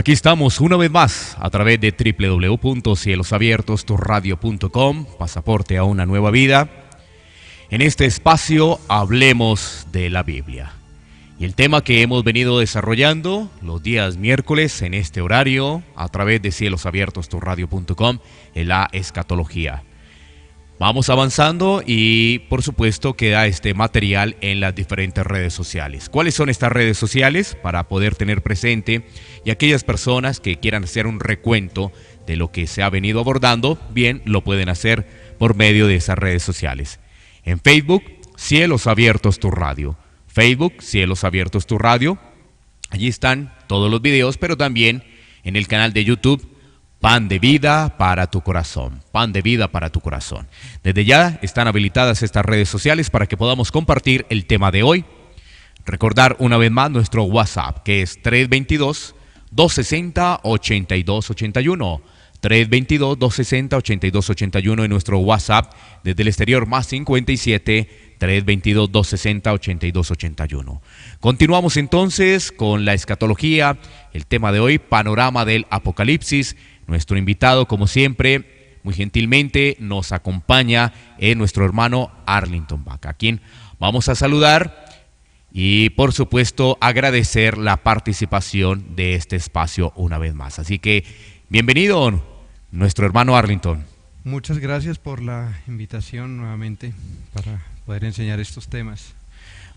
Aquí estamos una vez más a través de www.cielosabiertosturradio.com, pasaporte a una nueva vida. En este espacio hablemos de la Biblia. Y el tema que hemos venido desarrollando los días miércoles en este horario a través de cielosabiertosturradio.com es la escatología. Vamos avanzando y por supuesto queda este material en las diferentes redes sociales. ¿Cuáles son estas redes sociales? Para poder tener presente y aquellas personas que quieran hacer un recuento de lo que se ha venido abordando, bien, lo pueden hacer por medio de esas redes sociales. En Facebook, Cielos Abiertos Tu Radio. Facebook, Cielos Abiertos Tu Radio. Allí están todos los videos, pero también en el canal de YouTube, Pan de Vida para tu Corazón. Pan de Vida para tu Corazón. Desde ya están habilitadas estas redes sociales para que podamos compartir el tema de hoy. Recordar una vez más nuestro WhatsApp, que es 322-260-8281. 322-260-8281 en nuestro WhatsApp desde el exterior, más 57-322-260-8281. Continuamos entonces con la escatología, el tema de hoy, panorama del Apocalipsis. Nuestro invitado, como siempre, muy gentilmente nos acompaña nuestro hermano Arlington Baca, a quien vamos a saludar y por supuesto agradecer la participación de este espacio una vez más. Así que bienvenido, nuestro hermano Arlington. Muchas gracias por la invitación nuevamente para poder enseñar estos temas.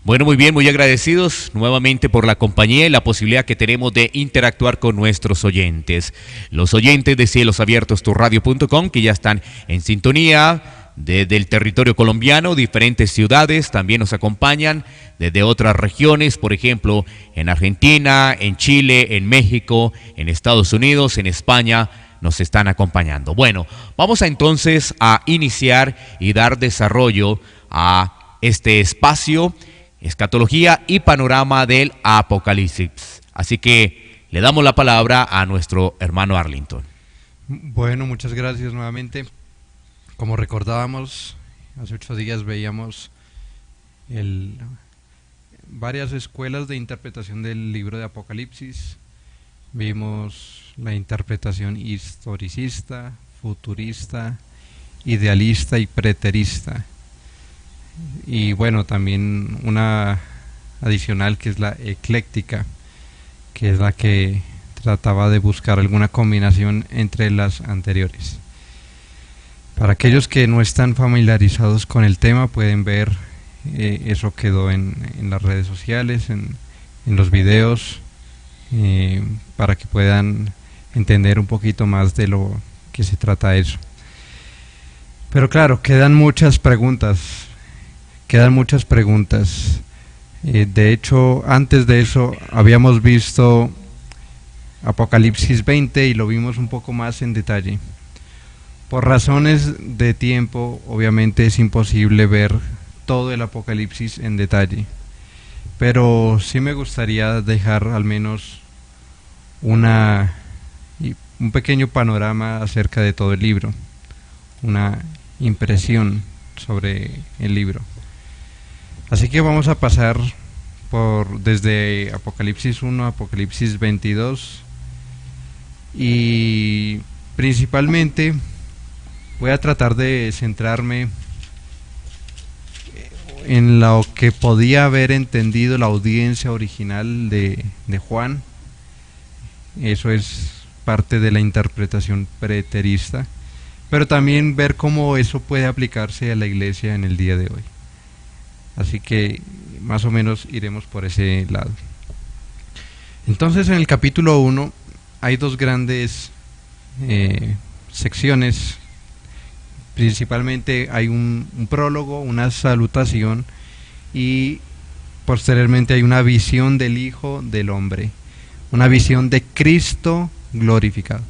Bueno, muy bien, muy agradecidos nuevamente por la compañía y la posibilidad que tenemos de interactuar con nuestros oyentes. Los oyentes de cielosabiertosturradio.com que ya están en sintonía desde el territorio colombiano, diferentes ciudades también nos acompañan, desde otras regiones, por ejemplo, en Argentina, en Chile, en México, en Estados Unidos, en España, nos están acompañando. Bueno, vamos entonces a iniciar y dar desarrollo a este espacio, escatología y panorama del Apocalipsis. Así que le damos la palabra a nuestro hermano Arlington. Bueno, muchas gracias nuevamente. Como recordábamos, hace 8 días veíamos varias escuelas de interpretación del libro de Apocalipsis. Vimos la interpretación historicista, futurista, idealista y preterista. Y bueno, también una adicional que es la ecléctica, que es la que trataba de buscar alguna combinación entre las anteriores. Para aquellos que no están familiarizados con el tema, pueden ver, eso quedó en las redes sociales, en los videos, para que puedan entender un poquito más de lo que se trata eso. Pero claro, quedan muchas preguntas. De hecho, antes de eso habíamos visto Apocalipsis 20 y lo vimos un poco más en detalle. Por razones de tiempo, obviamente es imposible ver todo el Apocalipsis en detalle, pero sí me gustaría dejar al menos un pequeño panorama acerca de todo el libro, una impresión sobre el libro. Así que vamos a pasar desde Apocalipsis 1 a Apocalipsis 22 y principalmente voy a tratar de centrarme en lo que podía haber entendido la audiencia original de Juan. Eso es parte de la interpretación preterista, pero también ver cómo eso puede aplicarse a la iglesia en el día de hoy. Así que más o menos iremos por ese lado. Entonces, en el capítulo 1 hay dos grandes secciones. Principalmente hay un prólogo, una salutación, y posteriormente hay una visión del Hijo del Hombre, una visión de Cristo glorificado.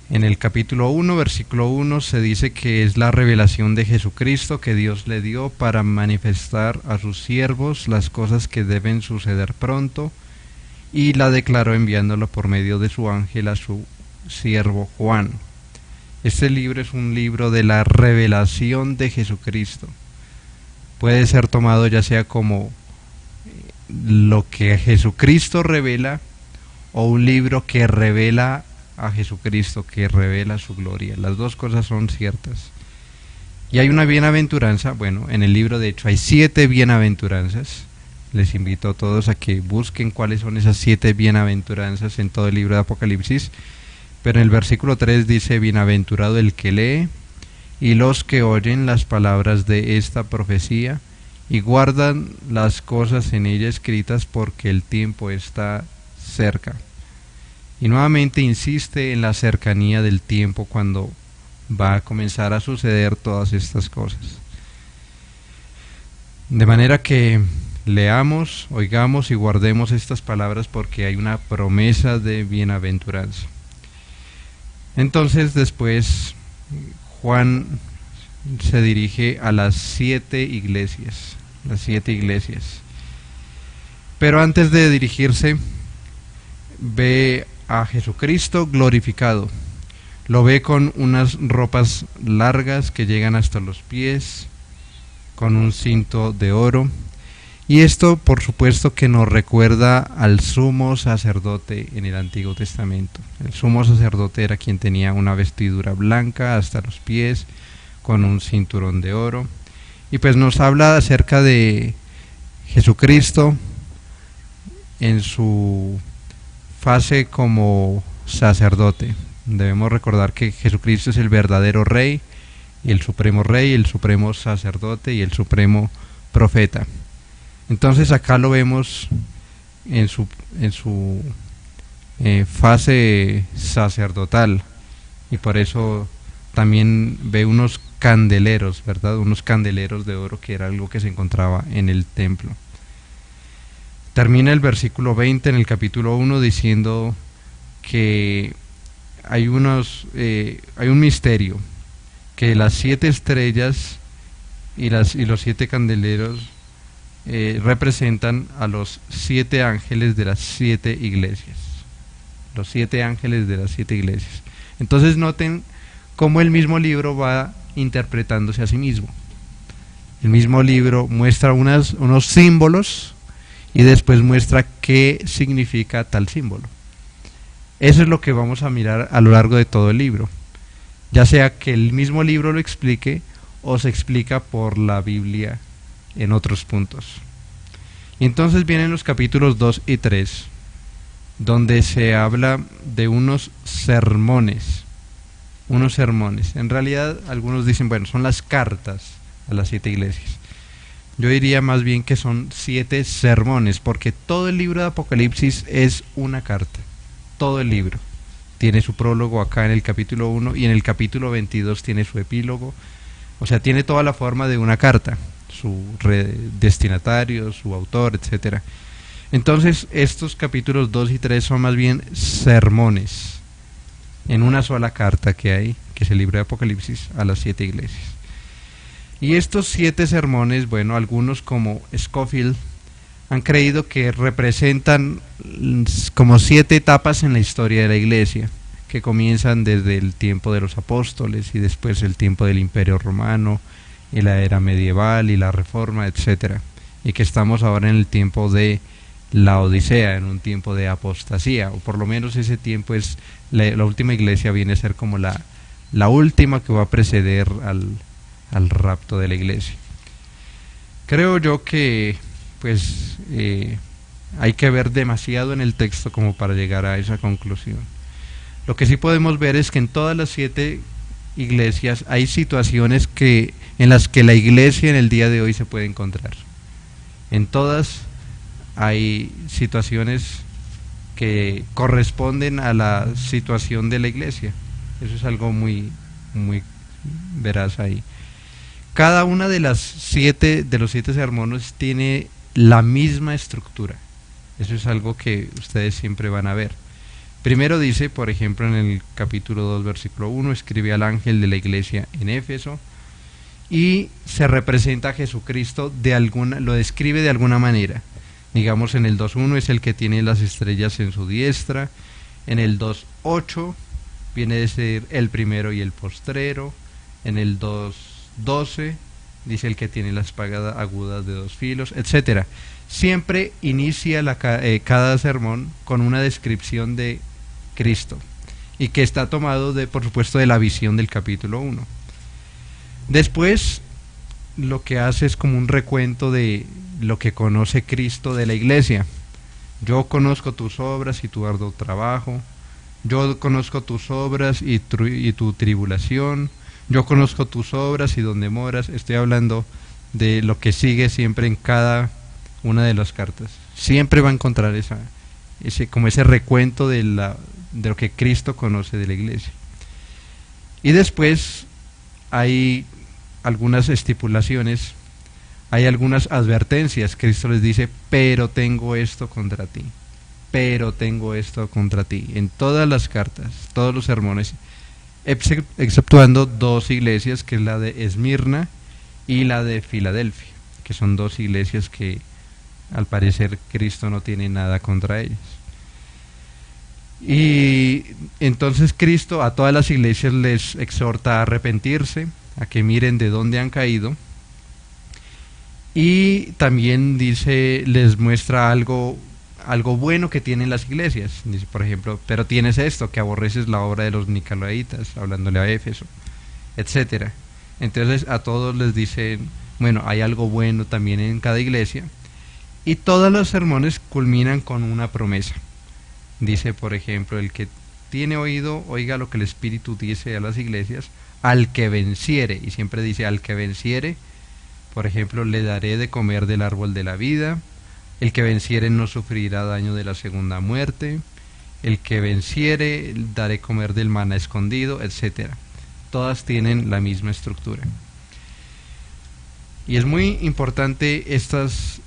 En el capítulo 1, versículo 1, se dice que es la revelación de Jesucristo que Dios le dio para manifestar a sus siervos las cosas que deben suceder pronto, y la declaró enviándolo por medio de su ángel a su siervo Juan. Este libro es un libro de la revelación de Jesucristo. Puede ser tomado ya sea como lo que Jesucristo revela o un libro que revela a Jesucristo, que revela su gloria. Las dos cosas son ciertas. Y hay una bienaventuranza, bueno, en el libro de hecho hay 7 bienaventuranzas. Les invito a todos a que busquen cuáles son esas 7 bienaventuranzas en todo el libro de Apocalipsis. Pero en el versículo 3 dice: bienaventurado el que lee y los que oyen las palabras de esta profecía y guardan las cosas en ella escritas, porque el tiempo está cerca. Y nuevamente insiste en la cercanía del tiempo cuando va a comenzar a suceder todas estas cosas. De manera que leamos, oigamos y guardemos estas palabras, porque hay una promesa de bienaventuranza. Entonces después Juan se dirige a las 7 iglesias, las 7 iglesias. Pero antes de dirigirse, ve a Jesucristo glorificado. Lo ve con unas ropas largas que llegan hasta los pies, con un cinto de oro. Y esto, por supuesto, que nos recuerda al sumo sacerdote en el Antiguo Testamento. El sumo sacerdote era quien tenía una vestidura blanca hasta los pies, con un cinturón de oro. Y pues nos habla acerca de Jesucristo en su fase como sacerdote. Debemos recordar que Jesucristo es el verdadero rey, el supremo sacerdote y el supremo profeta. Entonces acá lo vemos en su fase sacerdotal, y por eso también ve unos candeleros, ¿verdad? Unos candeleros de oro, que era algo que se encontraba en el templo. Termina el versículo 20 en el capítulo 1 diciendo que hay un misterio, que las 7 estrellas y los 7 candeleros representan a los 7 ángeles de las 7 iglesias. Los 7 ángeles de las 7 iglesias. Entonces noten cómo el mismo libro va interpretándose a sí mismo. El mismo libro muestra unos símbolos y después muestra qué significa tal símbolo. Eso es lo que vamos a mirar a lo largo de todo el libro, ya sea que el mismo libro lo explique o se explica por la Biblia en otros puntos. Y entonces vienen los capítulos 2 y 3, donde se habla de unos sermones. En realidad algunos dicen, bueno, son las cartas a las 7 iglesias. Yo diría más bien que son 7 sermones, porque todo el libro de Apocalipsis es una carta. Todo el libro tiene su prólogo acá en el capítulo 1, y en el capítulo 22 tiene su epílogo. O sea, tiene toda la forma de una carta, su destinatario, su autor, etcétera. Entonces estos capítulos 2 y 3 son más bien sermones en una sola carta que hay, que es el libro de Apocalipsis a las 7 iglesias. Y estos 7 sermones, bueno, algunos como Scofield han creído que representan como 7 etapas en la historia de la iglesia, que comienzan desde el tiempo de los apóstoles y después el tiempo del Imperio Romano y la era medieval y la Reforma, etcétera, y que estamos ahora en el tiempo de la Odisea, en un tiempo de apostasía, o por lo menos ese tiempo es la última iglesia, viene a ser como la última que va a preceder al rapto de la iglesia. Creo yo que pues hay que ver demasiado en el texto como para llegar a esa conclusión. Lo que sí podemos ver es que en todas las 7 iglesias hay situaciones en las que la iglesia en el día de hoy se puede encontrar. En todas hay situaciones que corresponden a la situación de la iglesia. Eso es algo muy, muy veraz ahí. Cada una de los 7 sermones tiene la misma estructura. Eso es algo que ustedes siempre van a ver. Primero dice, por ejemplo, en el capítulo 2, versículo 1, escribe al ángel de la iglesia en Éfeso, y se representa a Jesucristo lo describe de alguna manera. Digamos, en el 2.1 es el que tiene las estrellas en su diestra. En el 2.8 viene a ser el primero y el postrero. En el 2.12 dice el que tiene la espada aguda de dos filos, etcétera. Siempre inicia cada sermón con una descripción de Cristo, y que está tomado, por supuesto, de la visión del capítulo 1. Después, lo que hace es como un recuento de lo que conoce Cristo de la iglesia. Yo conozco tus obras y tu arduo trabajo. Yo conozco tus obras y tu tribulación. Yo conozco tus obras y donde moras. Estoy hablando de lo que sigue siempre en cada una de las cartas. Siempre va a encontrar ese recuento de lo que Cristo conoce de la iglesia. Y después hay algunas estipulaciones, hay algunas advertencias. Cristo les dice, pero tengo esto contra ti, pero tengo esto contra ti, en todas las cartas, todos los sermones, exceptuando dos iglesias, que es la de Esmirna y la de Filadelfia, que son dos iglesias que al parecer Cristo no tiene nada contra ellas. Y entonces Cristo a todas las iglesias les exhorta a arrepentirse, a que miren de dónde han caído, y también les muestra algo bueno que tienen las iglesias. Dice, por ejemplo, pero tienes esto, que aborreces la obra de los Nicolaitas, hablándole a Éfeso, etcétera. Entonces a todos les dicen, bueno, hay algo bueno también en cada iglesia, y todos los sermones culminan con una promesa. Dice, por ejemplo, el que tiene oído, oiga lo que el Espíritu dice a las iglesias, al que venciere, y siempre dice al que venciere. Por ejemplo, le daré de comer del árbol de la vida, el que venciere no sufrirá daño de la segunda muerte, el que venciere daré comer del maná escondido, etcétera. Todas tienen la misma estructura. Y es muy importante estas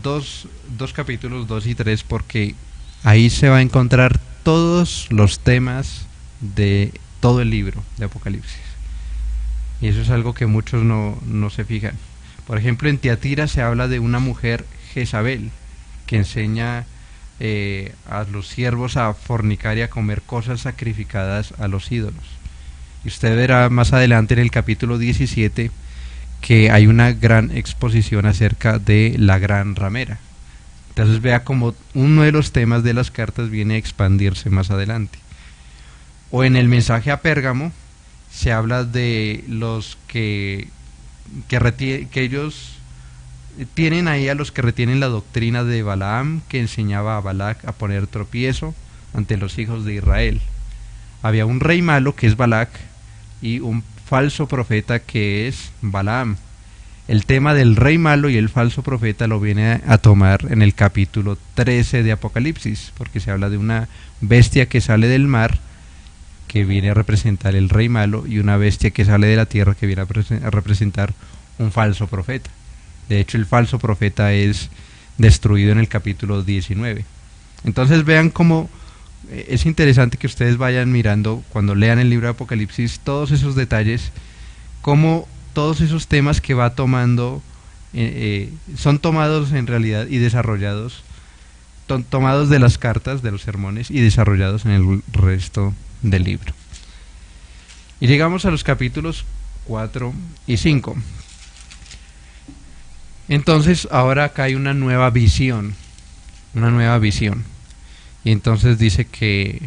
dos capítulos, 2 y 3, porque ahí se va a encontrar todos los temas de todo el libro de Apocalipsis. Y eso es algo que muchos no se fijan. Por ejemplo, en Tiatira se habla de una mujer, Jezabel, que enseña a los siervos a fornicar y a comer cosas sacrificadas a los ídolos. Y usted verá más adelante en el capítulo 17 que hay una gran exposición acerca de la gran ramera. Entonces vea como uno de los temas de las cartas viene a expandirse más adelante. O en el mensaje a Pérgamo se habla de los que ellos tienen ahí a los que retienen la doctrina de Balaam, que enseñaba a Balac a poner tropiezo ante los hijos de Israel. Había un rey malo que es Balac y un falso profeta que es Balaam. El tema del rey malo y el falso profeta lo viene a tomar en el capítulo 13 de Apocalipsis, porque se habla de una bestia que sale del mar, que viene a representar el rey malo, y una bestia que sale de la tierra, que viene a representar un falso profeta. De hecho, el falso profeta es destruido en el capítulo 19. Entonces vean cómo es interesante que ustedes vayan mirando, cuando lean el libro de Apocalipsis, todos esos detalles, cómo todos esos temas que va tomando son tomados en realidad y desarrollados, tomados de las cartas, de los sermones, y desarrollados en el resto del libro. Y llegamos a los capítulos 4 y 5. Entonces ahora acá hay una nueva visión. Y entonces dice que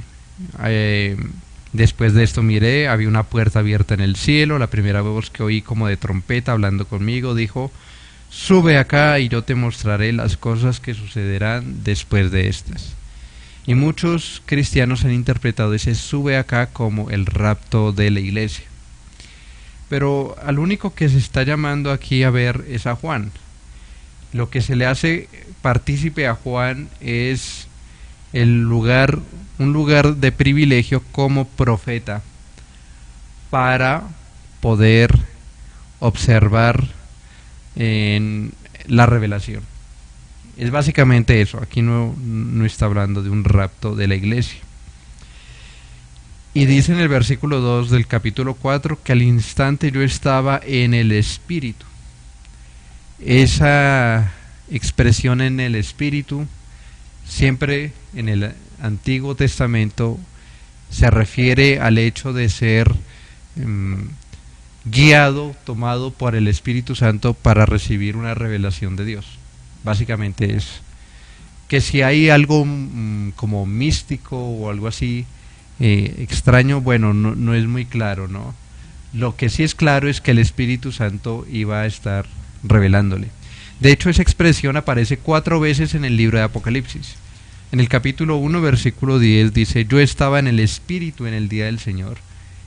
después de esto miré, había una puerta abierta en el cielo. La primera voz que oí como de trompeta hablando conmigo dijo: sube acá y yo te mostraré las cosas que sucederán después de estas. Y muchos cristianos han interpretado ese sube acá como el rapto de la iglesia. Pero al único que se está llamando aquí a ver es a Juan. Lo que se le hace partícipe a Juan es un lugar de privilegio como profeta para poder observar en la revelación. Es básicamente eso. Aquí no está hablando de un rapto de la iglesia. Y dice en el versículo 2 del capítulo 4 que al instante yo estaba en el Espíritu. Esa expresión en el Espíritu, siempre en el Antiguo Testamento, se refiere al hecho de ser guiado, tomado por el Espíritu Santo para recibir una revelación de Dios. Básicamente es que si hay algo como místico o algo así extraño, bueno, no es muy claro, ¿no? Lo que sí es claro es que el Espíritu Santo iba a estar revelándole. De hecho, esa expresión aparece 4 veces en el libro de Apocalipsis. En el capítulo 1, versículo 10 dice: yo estaba en el Espíritu en el día del Señor.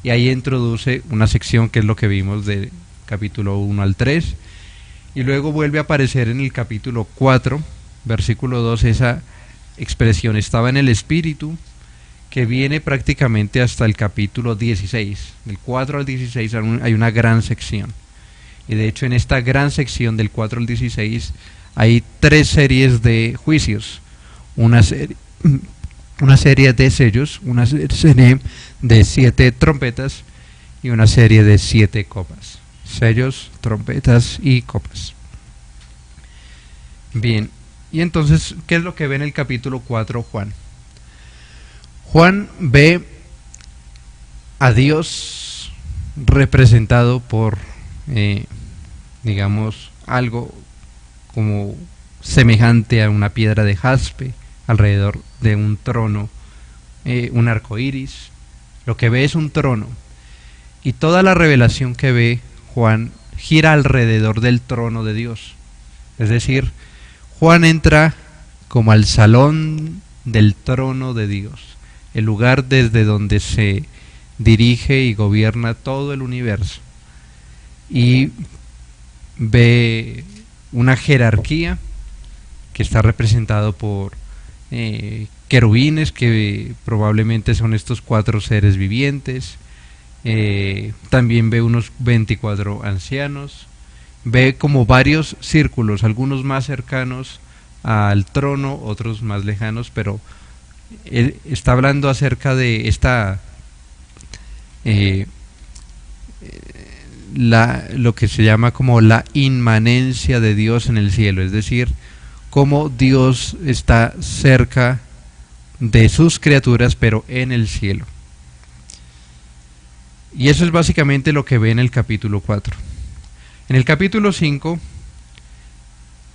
Y ahí introduce una sección que es lo que vimos del capítulo 1 al 3. Y luego vuelve a aparecer en el capítulo 4, versículo 2, esa expresión: estaba en el Espíritu, que viene prácticamente hasta el capítulo 16. Del 4 al 16 hay una gran sección. Y de hecho en esta gran sección del 4 al 16 hay 3 series de juicios. Una serie de sellos, una serie de 7 trompetas y una serie de 7 copas. Sellos, trompetas y copas. Bien, y entonces, ¿qué es lo que ve en el capítulo 4 Juan? Juan ve a Dios representado por, digamos, algo como semejante a una piedra de jaspe, alrededor de un trono, un arco iris. Lo que ve es un trono, y toda la revelación que ve Juan gira alrededor del trono de Dios. Es decir, Juan entra como al salón del trono de Dios, el lugar desde donde se dirige y gobierna todo el universo, y ve una jerarquía que está representado por querubines, que probablemente son estos 4 seres vivientes. También ve unos 24 ancianos, ve como varios círculos, algunos más cercanos al trono, otros más lejanos, pero él está hablando acerca de esta lo que se llama como la inmanencia de Dios en el cielo, es decir, cómo Dios está cerca de sus criaturas, pero en el cielo. Y eso es básicamente lo que ve en el capítulo 4. En el capítulo 5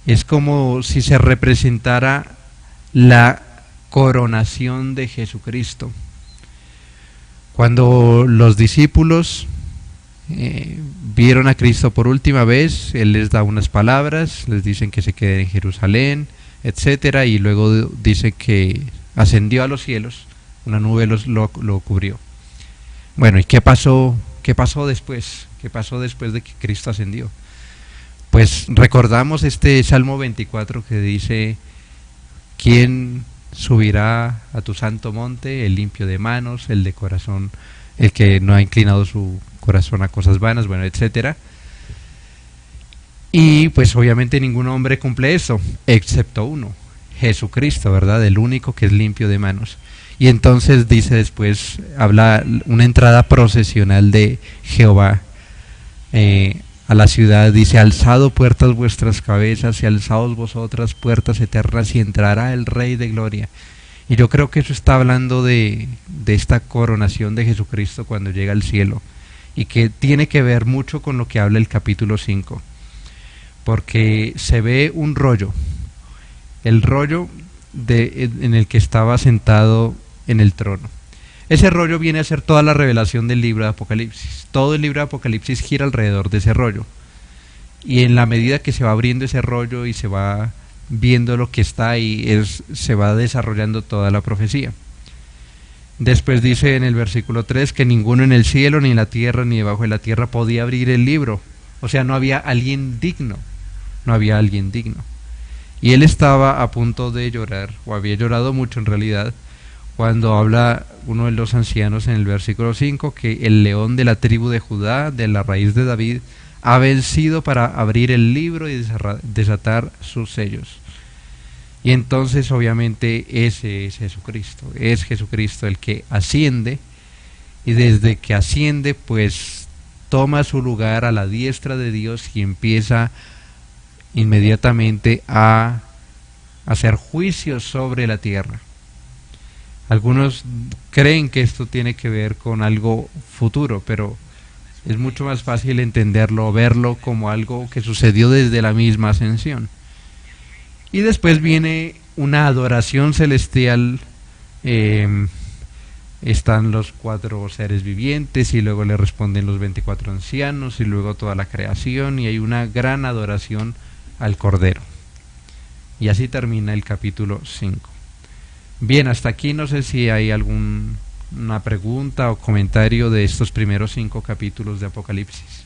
es como si se representara la coronación de Jesucristo. Cuando los discípulos vieron a Cristo por última vez, Él les da unas palabras, les dicen que se queden en Jerusalén, etcétera, y luego dice que ascendió a los cielos, una nube lo cubrió. Bueno, ¿y qué pasó después? ¿Qué pasó después de que Cristo ascendió? Pues recordamos este Salmo 24 que dice: ¿quién subirá a tu santo monte? El limpio de manos, el de corazón, el que no ha inclinado su corazón a cosas vanas, bueno, etcétera. Y pues obviamente ningún hombre cumple eso, excepto uno, Jesucristo, ¿verdad? El único que es limpio de manos. Y entonces dice después, habla una entrada procesional de Jehová a la ciudad, dice: alzado puertas vuestras cabezas y alzaos vosotras puertas eternas, y entrará el Rey de Gloria. Y yo creo que eso está hablando de esta coronación de Jesucristo cuando llega al cielo, y que tiene que ver mucho con lo que habla el capítulo 5, porque se ve un rollo, el rollo en el que estaba sentado en el trono. Ese rollo viene a ser toda la revelación del libro de Apocalipsis. Todo el libro de Apocalipsis gira alrededor de ese rollo, y en la medida que se va abriendo ese rollo y se va viendo lo que está ahí, se va desarrollando toda la profecía. Después dice en el versículo 3 que ninguno en el cielo, ni en la tierra, ni debajo de la tierra podía abrir el libro. O sea, no había alguien digno, no había alguien digno. Y él estaba a punto de llorar, o había llorado mucho en realidad, cuando habla uno de los ancianos en el versículo 5 que el león de la tribu de Judá, de la raíz de David, ha vencido para abrir el libro y desatar sus sellos. Y entonces obviamente ese es Jesucristo el que asciende, y desde que asciende pues toma su lugar a la diestra de Dios y empieza inmediatamente a hacer juicios sobre la tierra. Algunos creen que esto tiene que ver con algo futuro, pero Es mucho más fácil entenderlo, verlo como algo que sucedió desde la misma ascensión. Y después viene una adoración celestial. Están los 4 seres vivientes y luego le responden los 24 ancianos y luego toda la creación, y hay una gran adoración al Cordero. Y así termina el capítulo 5. Bien, hasta aquí no sé si hay alguna pregunta o comentario de estos primeros 5 capítulos de Apocalipsis.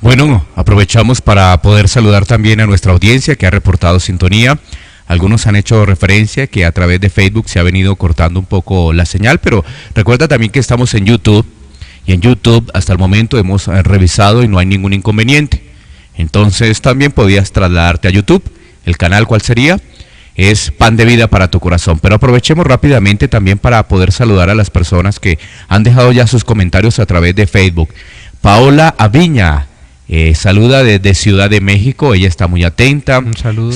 Bueno, aprovechamos para poder saludar también a nuestra audiencia que ha reportado sintonía. Algunos han hecho referencia que a través de Facebook se ha venido cortando un poco la señal, pero recuerda también que estamos en YouTube, y en YouTube hasta el momento hemos revisado y no hay ningún inconveniente. Entonces también podías trasladarte a YouTube. ¿El canal cuál sería? Es Pan de Vida para tu Corazón. Pero aprovechemos rápidamente también para poder saludar a las personas que han dejado ya sus comentarios a través de Facebook. Paola Aviña saluda desde Ciudad de México, ella está muy atenta. Un saludo.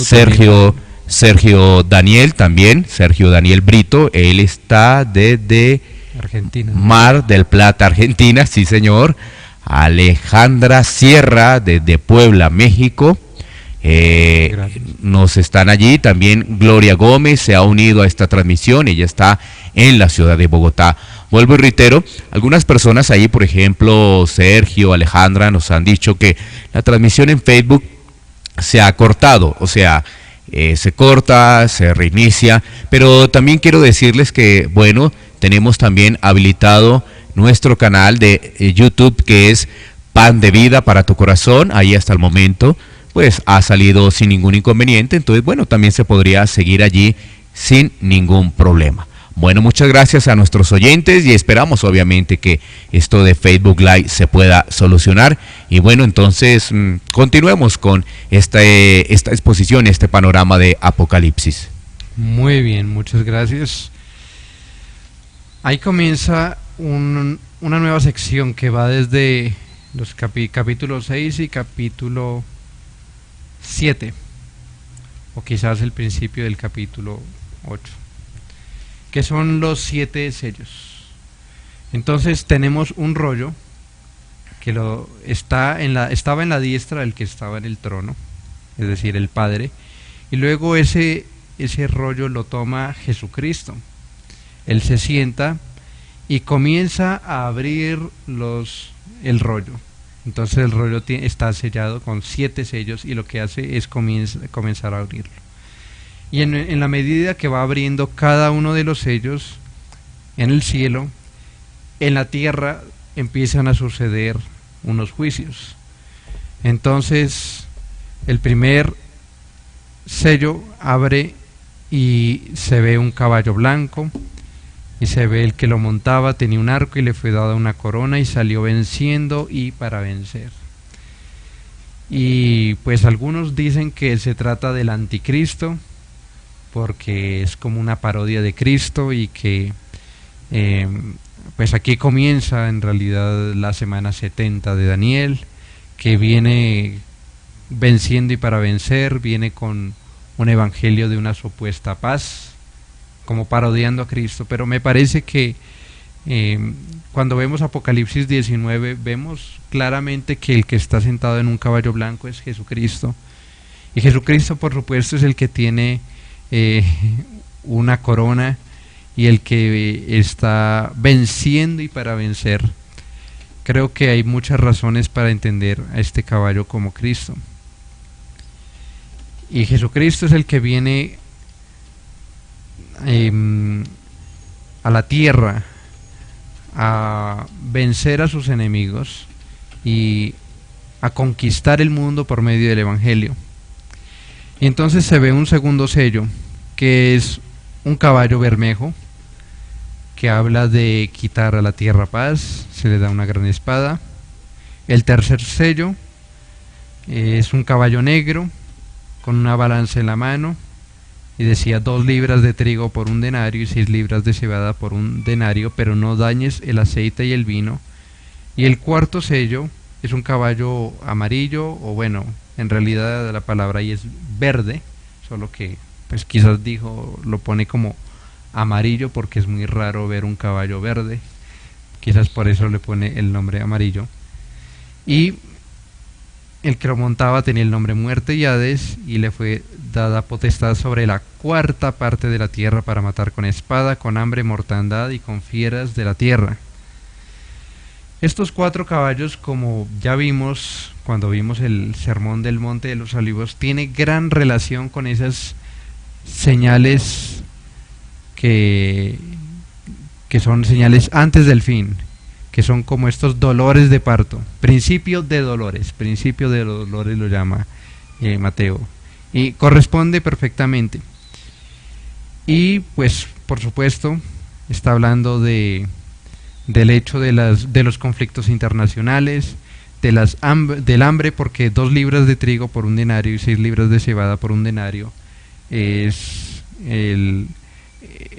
Sergio Daniel también, Sergio Daniel Brito, él está desde Argentina. Mar del Plata, Argentina, sí señor. Alejandra Sierra desde Puebla, México. Nos están allí. También Gloria Gómez se ha unido a esta transmisión, ella está en la ciudad de Bogotá. Vuelvo y reitero, algunas personas ahí, por ejemplo Sergio, Alejandra, nos han dicho que la transmisión en Facebook se ha cortado, o sea, se corta, se reinicia, pero también quiero decirles que, bueno, tenemos también habilitado nuestro canal de YouTube, que es Pan de Vida para tu Corazón. Ahí hasta el momento pues ha salido sin ningún inconveniente, entonces bueno, también se podría seguir allí sin ningún problema. Bueno, muchas gracias a nuestros oyentes y esperamos obviamente que esto de Facebook Live se pueda solucionar. Y bueno, entonces continuemos con esta exposición, este panorama de Apocalipsis. Muy bien, muchas gracias. Ahí comienza una nueva sección que va desde los capítulo 6 y capítulo 7, o quizás el principio del capítulo 8. Que son los 7 sellos. Entonces tenemos un rollo que estaba en la diestra del que estaba en el trono, es decir, el Padre, y luego ese rollo lo toma Jesucristo. Él se sienta y comienza a abrir el rollo. Entonces el rollo está sellado con 7 sellos y lo que hace es comenzar a abrirlo. Y en la medida que va abriendo cada uno de los sellos en el cielo, en la tierra empiezan a suceder unos juicios. Entonces el primer sello abre y se ve un caballo blanco, y se ve el que lo montaba, tenía un arco y le fue dada una corona y salió venciendo y para vencer. Y pues algunos dicen que se trata del anticristo, porque es como una parodia de Cristo, y que pues aquí comienza en realidad la semana 70 de Daniel, que viene venciendo y para vencer, viene con un evangelio de una supuesta paz, como parodiando a Cristo. Pero me parece que cuando vemos Apocalipsis 19 vemos claramente que el que está sentado en un caballo blanco es Jesucristo, y Jesucristo por supuesto es el que tiene una corona y el que está venciendo y para vencer. Creo que hay muchas razones para entender a este caballo como Cristo, y Jesucristo es el que viene a la tierra a vencer a sus enemigos y a conquistar el mundo por medio del evangelio. Y entonces se ve un segundo sello, que es un caballo bermejo, que habla de quitar a la tierra paz, se le da una gran espada. El tercer sello es un caballo negro con una balanza en la mano, y decía 2 libras de trigo por 1 denario y 6 libras de cebada por 1 denario, pero no dañes el aceite y el vino. Y el cuarto sello es un caballo amarillo, o bueno, en realidad la palabra ahí es verde, solo que pues quizás lo pone como amarillo porque es muy raro ver un caballo verde, quizás por eso le pone el nombre amarillo. y el que lo montaba tenía el nombre Muerte y Hades, y le fue dada potestad sobre la cuarta parte de la tierra para matar con espada, con hambre, mortandad y con fieras de la tierra. Estos 4 caballos, como ya vimos cuando vimos el Sermón del Monte de los Olivos, tiene gran relación con esas señales que son señales antes del fin, que son como estos dolores de parto, principio de dolores lo llama Mateo, y corresponde perfectamente. Y pues por supuesto está hablando del hecho de los conflictos internacionales, del hambre, porque 2 libras de trigo por un denario y 6 libras de cebada por un denario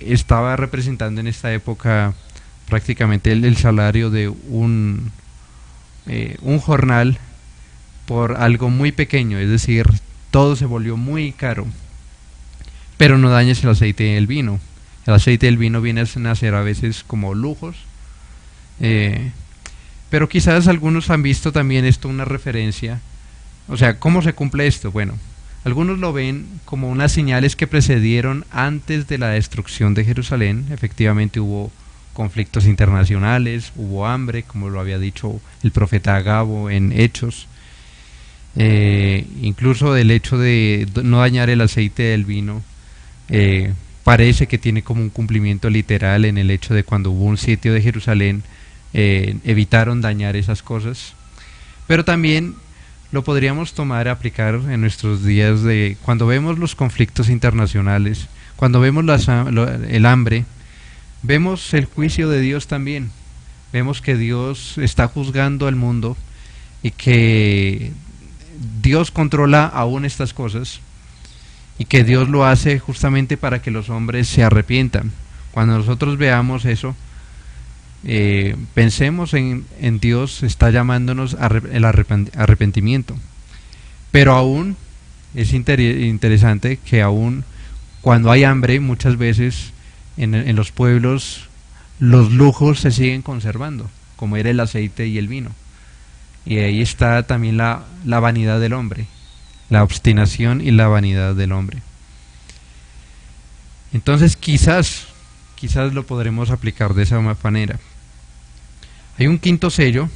estaba representando en esta época prácticamente el salario de un jornal por algo muy pequeño, es decir, todo se volvió muy caro. Pero no dañes el aceite y el vino. El aceite y el vino viene a nacer a veces como lujos, pero quizás algunos han visto también esto una referencia. O sea, ¿cómo se cumple esto? Bueno, algunos lo ven como unas señales que precedieron antes de la destrucción de Jerusalén. Efectivamente hubo conflictos internacionales, hubo hambre, como lo había dicho el profeta Agabo en Hechos. Incluso del hecho de no dañar el aceite del vino, parece que tiene como un cumplimiento literal en el hecho de cuando hubo un sitio de Jerusalén, evitaron dañar esas cosas. Pero también lo podríamos tomar, aplicar en nuestros días, de cuando vemos los conflictos internacionales, cuando vemos el hambre, vemos el juicio de Dios también. Vemos que Dios está juzgando al mundo y que Dios controla aún estas cosas, y que Dios lo hace justamente para que los hombres se arrepientan. Cuando nosotros veamos eso, pensemos en Dios está llamándonos el arrepentimiento. Pero aún es interesante que aún cuando hay hambre, muchas veces en los pueblos los lujos se siguen conservando, como era el aceite y el vino. Y ahí está también la vanidad del hombre, la obstinación y la vanidad del hombre. Entonces quizás lo podremos aplicar de esa manera. Hay un 5.º sello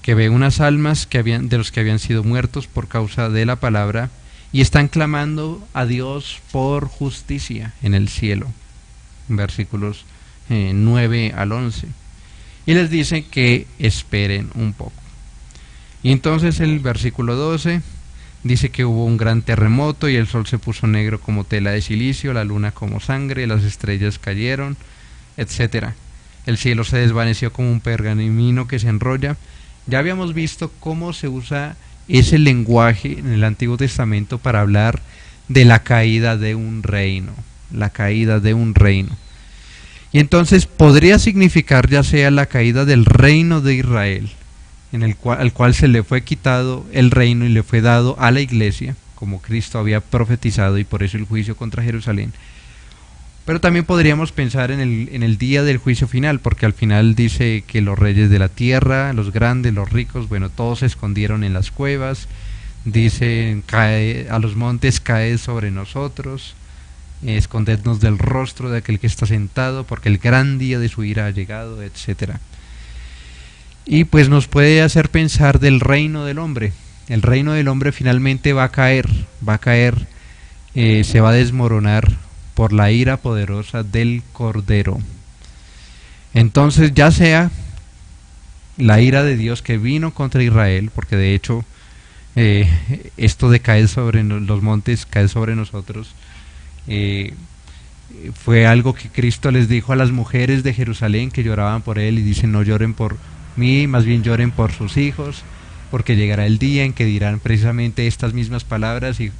que ve unas almas de los que habían sido muertos por causa de la palabra y están clamando a Dios por justicia en el cielo. Versículos 9 al 11. Y les dice que esperen un poco. Y entonces el versículo 12 dice que hubo un gran terremoto y el sol se puso negro como tela de silicio, la luna como sangre, las estrellas cayeron, etcétera. El cielo se desvaneció como un pergamino que se enrolla. Ya habíamos visto cómo se usa ese lenguaje en el Antiguo Testamento para hablar de la caída de un reino, la caída de un reino. Y entonces podría significar ya sea la caída del reino de Israel, al cual se le fue quitado el reino y le fue dado a la iglesia, como Cristo había profetizado, y por eso el juicio contra Jerusalén. Pero también podríamos pensar en el día del juicio final, porque al final dice que los reyes de la tierra, los grandes, los ricos, bueno, todos se escondieron en las cuevas. Dice, a los montes caed sobre nosotros, escondednos del rostro de aquel que está sentado, porque el gran día de su ira ha llegado, etcétera. Y pues nos puede hacer pensar del reino del hombre. El reino del hombre finalmente va a caer, se va a desmoronar por la ira poderosa del Cordero. Entonces, ya sea la ira de Dios que vino contra Israel, porque de hecho esto de caer sobre los montes, caer sobre nosotros, fue algo que Cristo les dijo a las mujeres de Jerusalén que lloraban por él, y dicen: no lloren por mí, más bien lloren por sus hijos, porque llegará el día en que dirán precisamente estas mismas palabras, y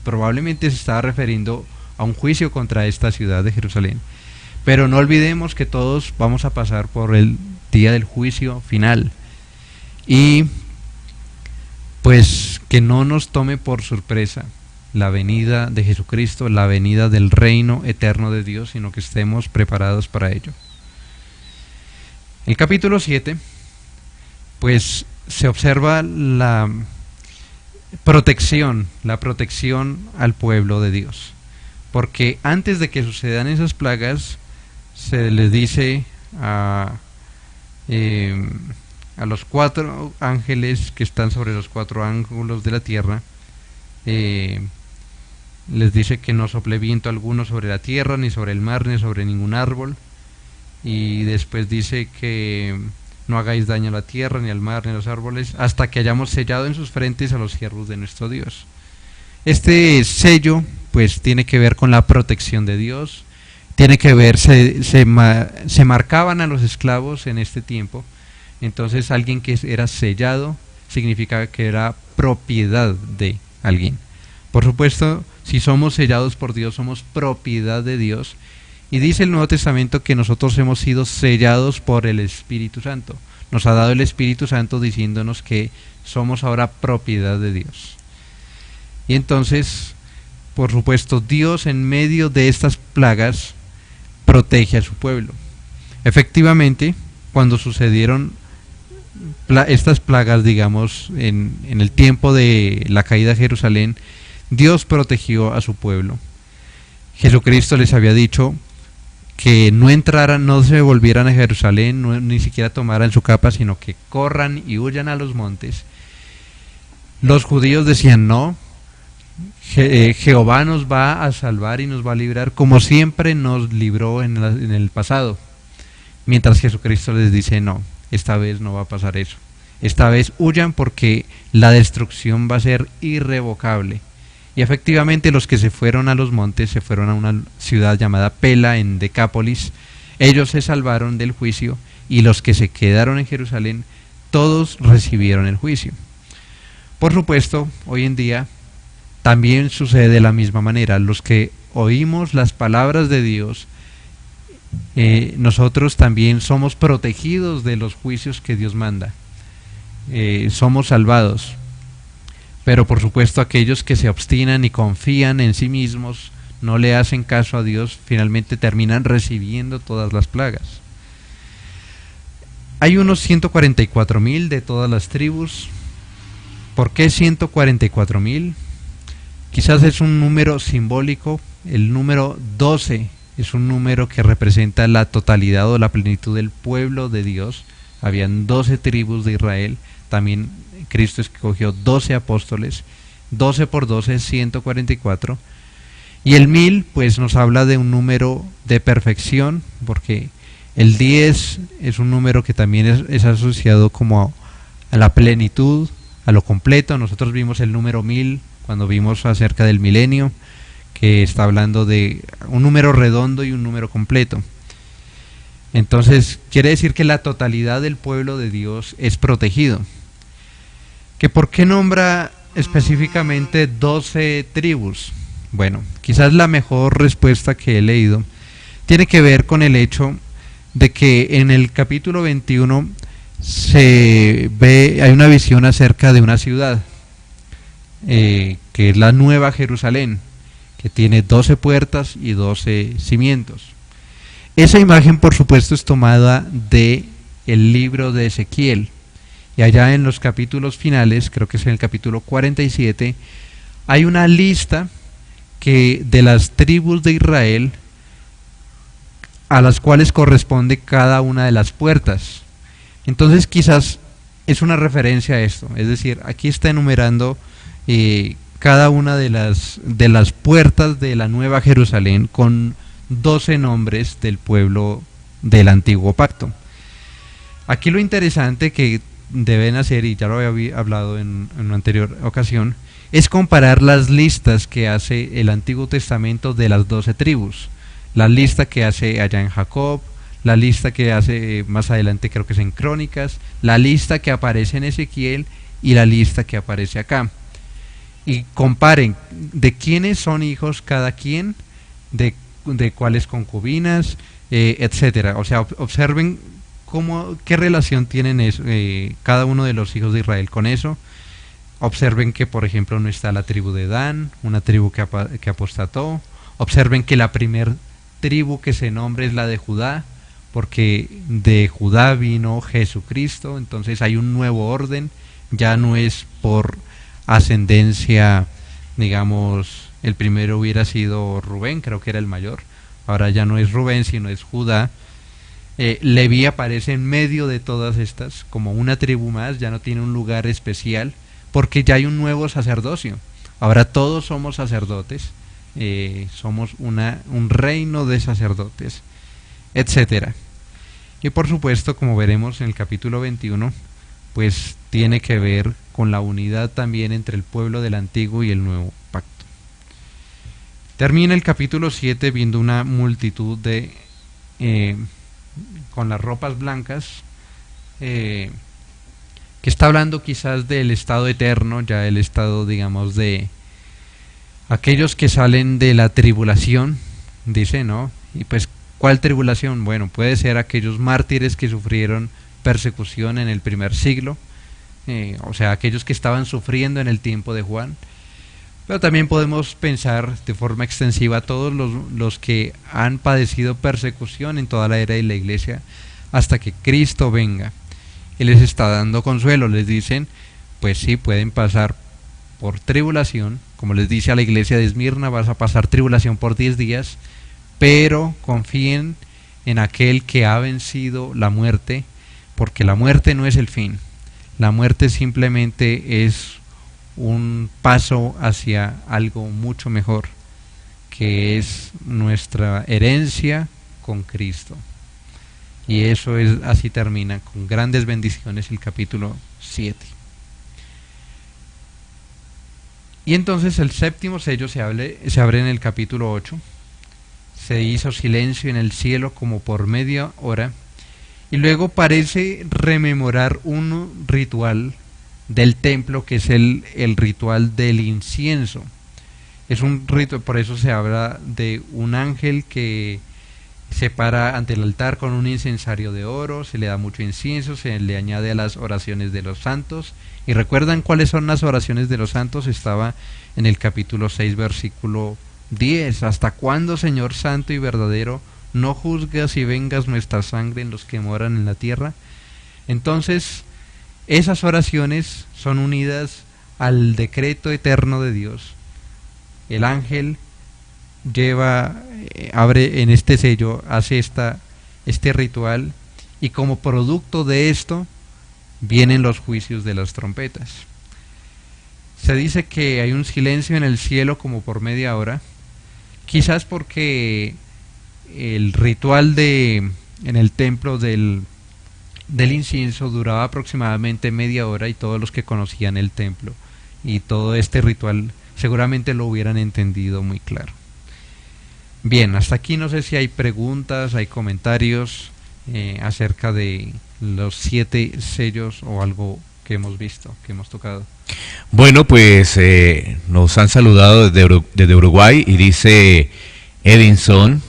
probablemente se estaba refiriendo a un juicio contra esta ciudad de Jerusalén. Pero no olvidemos que todos vamos a pasar por el día del juicio final, y pues que no nos tome por sorpresa la venida de Jesucristo, la venida del reino eterno de Dios, sino que estemos preparados para ello. El capítulo 7 pues se observa la protección al pueblo de Dios. Porque antes de que sucedan esas plagas, se les dice a los 4 ángeles que están sobre los 4 ángulos de la tierra, les dice que no sople viento alguno sobre la tierra, ni sobre el mar, ni sobre ningún árbol. Y después dice que no hagáis daño a la tierra, ni al mar, ni a los árboles, hasta que hayamos sellado en sus frentes a los siervos de nuestro Dios. Este sello pues tiene que ver con la protección de Dios, tiene que ver, se marcaban a los esclavos en este tiempo. Entonces alguien que era sellado significaba que era propiedad de alguien. Por supuesto, si somos sellados por Dios, somos propiedad de Dios. Y dice el Nuevo Testamento que nosotros hemos sido sellados por el Espíritu Santo. Nos ha dado el Espíritu Santo diciéndonos que somos ahora propiedad de Dios. Y entonces, por supuesto, Dios en medio de estas plagas protege a su pueblo. Efectivamente, cuando sucedieron estas plagas, digamos, en el tiempo de la caída de Jerusalén, Dios protegió a su pueblo. Jesucristo les había dicho que no entraran, no se volvieran a Jerusalén, ni siquiera tomaran su capa, sino que corran y huyan a los montes. Los judíos decían no, Jehová nos va a salvar y nos va a librar como siempre nos libró en el pasado. Mientras Jesucristo les dice no, esta vez no va a pasar eso. Esta vez huyan porque la destrucción va a ser irrevocable. Y efectivamente los que se fueron a los montes, se fueron a una ciudad llamada Pela en Decápolis, ellos se salvaron del juicio, y los que se quedaron en Jerusalén, todos recibieron el juicio. Por supuesto, hoy en día también sucede de la misma manera. Los que oímos las palabras de Dios, nosotros también somos protegidos de los juicios que Dios manda. Somos salvados. Pero por supuesto aquellos que se obstinan y confían en sí mismos, no le hacen caso a Dios, finalmente terminan recibiendo todas las plagas. Hay unos 144,000 de todas las tribus. ¿Por qué 144,000? Quizás es un número simbólico. El número 12 es un número que representa la totalidad o la plenitud del pueblo de Dios. Habían 12 tribus de Israel. También Cristo escogió 12 apóstoles, 12 por 12, 144. Y el 1000 pues nos habla de un número de perfección, porque el 10 es un número que también es asociado como a la plenitud, a lo completo. Nosotros vimos el número 1000 cuando vimos acerca del milenio, que está hablando de un número redondo y un número completo. Entonces quiere decir que la totalidad del pueblo de Dios es protegido. ¿Que por qué nombra específicamente 12 tribus? Bueno, quizás la mejor respuesta que he leído tiene que ver con el hecho de que en el capítulo 21 hay una visión acerca de una ciudad, que es la Nueva Jerusalén, que tiene 12 puertas y 12 cimientos. Esa imagen, por supuesto, es tomada de el libro de Ezequiel. Y allá en los capítulos finales, creo que es en el capítulo 47, hay una lista de las tribus de Israel a las cuales corresponde cada una de las puertas. Entonces quizás es una referencia a esto, es decir, aquí está enumerando cada una de las puertas de la Nueva Jerusalén con 12 nombres del pueblo del Antiguo Pacto. Aquí lo interesante que deben hacer, y ya lo había hablado en una anterior ocasión, es comparar las listas que hace el Antiguo Testamento de las 12 tribus. La lista que hace allá en Jacob, la lista que hace más adelante, creo que es en Crónicas, la lista que aparece en Ezequiel y la lista que aparece acá. Y comparen de quiénes son hijos cada quien, de cuáles concubinas, etcétera. O sea, observen qué relación tienen cada uno de los hijos de Israel con eso. Observen que, por ejemplo, no está la tribu de Dan, una tribu que apostató. Observen que la primer tribu que se nombra es la de Judá, porque de Judá vino Jesucristo, entonces hay un nuevo orden, ya no es por ascendencia, digamos, el primero hubiera sido Rubén, creo que era el mayor, ahora ya no es Rubén, sino es Judá. Leví aparece en medio de todas estas, como una tribu más, ya no tiene un lugar especial, porque ya hay un nuevo sacerdocio. Ahora todos somos sacerdotes, somos un reino de sacerdotes, etcétera. Y por supuesto, como veremos en el capítulo 21, pues tiene que ver con la unidad también entre el pueblo del antiguo y el nuevo pacto. Termina el capítulo 7 viendo una multitud de con las ropas blancas, que está hablando quizás del estado eterno, ya el estado, digamos, de aquellos que salen de la tribulación, dice, ¿no? Y pues, ¿cuál tribulación? Bueno, puede ser aquellos mártires que sufrieron persecución en el primer siglo, o sea, aquellos que estaban sufriendo en el tiempo de Juan. Pero también podemos pensar de forma extensiva a todos los que han padecido persecución en toda la era de la iglesia hasta que Cristo venga. Él les está dando consuelo, les dicen, pues sí, pueden pasar por tribulación, como les dice a la iglesia de Esmirna, vas a pasar tribulación por 10 días, pero confíen en aquel que ha vencido la muerte, porque la muerte no es el fin, la muerte simplemente es un paso hacia algo mucho mejor, que es nuestra herencia con Cristo. Y eso es, así termina con grandes bendiciones el capítulo 7. Y entonces el séptimo sello se abre en el capítulo 8. Se hizo silencio en el cielo como por media hora, y luego parece rememorar un ritual del templo, que es el ritual del incienso. Es un ritual, por eso se habla de un ángel que se para ante el altar con un incensario de oro, se le da mucho incienso, se le añade a las oraciones de los santos. ¿Y recuerdan cuáles son las oraciones de los santos? Estaba en el capítulo 6, versículo 10. ¿Hasta cuándo, Señor santo y verdadero, no juzgas y vengas nuestra sangre en los que moran en la tierra? Entonces, esas oraciones son unidas al decreto eterno de Dios. El ángel abre en este sello, hace este ritual, y como producto de esto vienen los juicios de las trompetas. Se dice que hay un silencio en el cielo como por media hora, quizás porque el ritual en el templo del incienso duraba aproximadamente media hora, y todos los que conocían el templo y todo este ritual seguramente lo hubieran entendido muy claro. Bien, hasta aquí no sé si hay preguntas, hay comentarios acerca de los 7 sellos o algo que hemos visto, que hemos tocado. Bueno, pues nos han saludado desde Uruguay, y dice Edinson,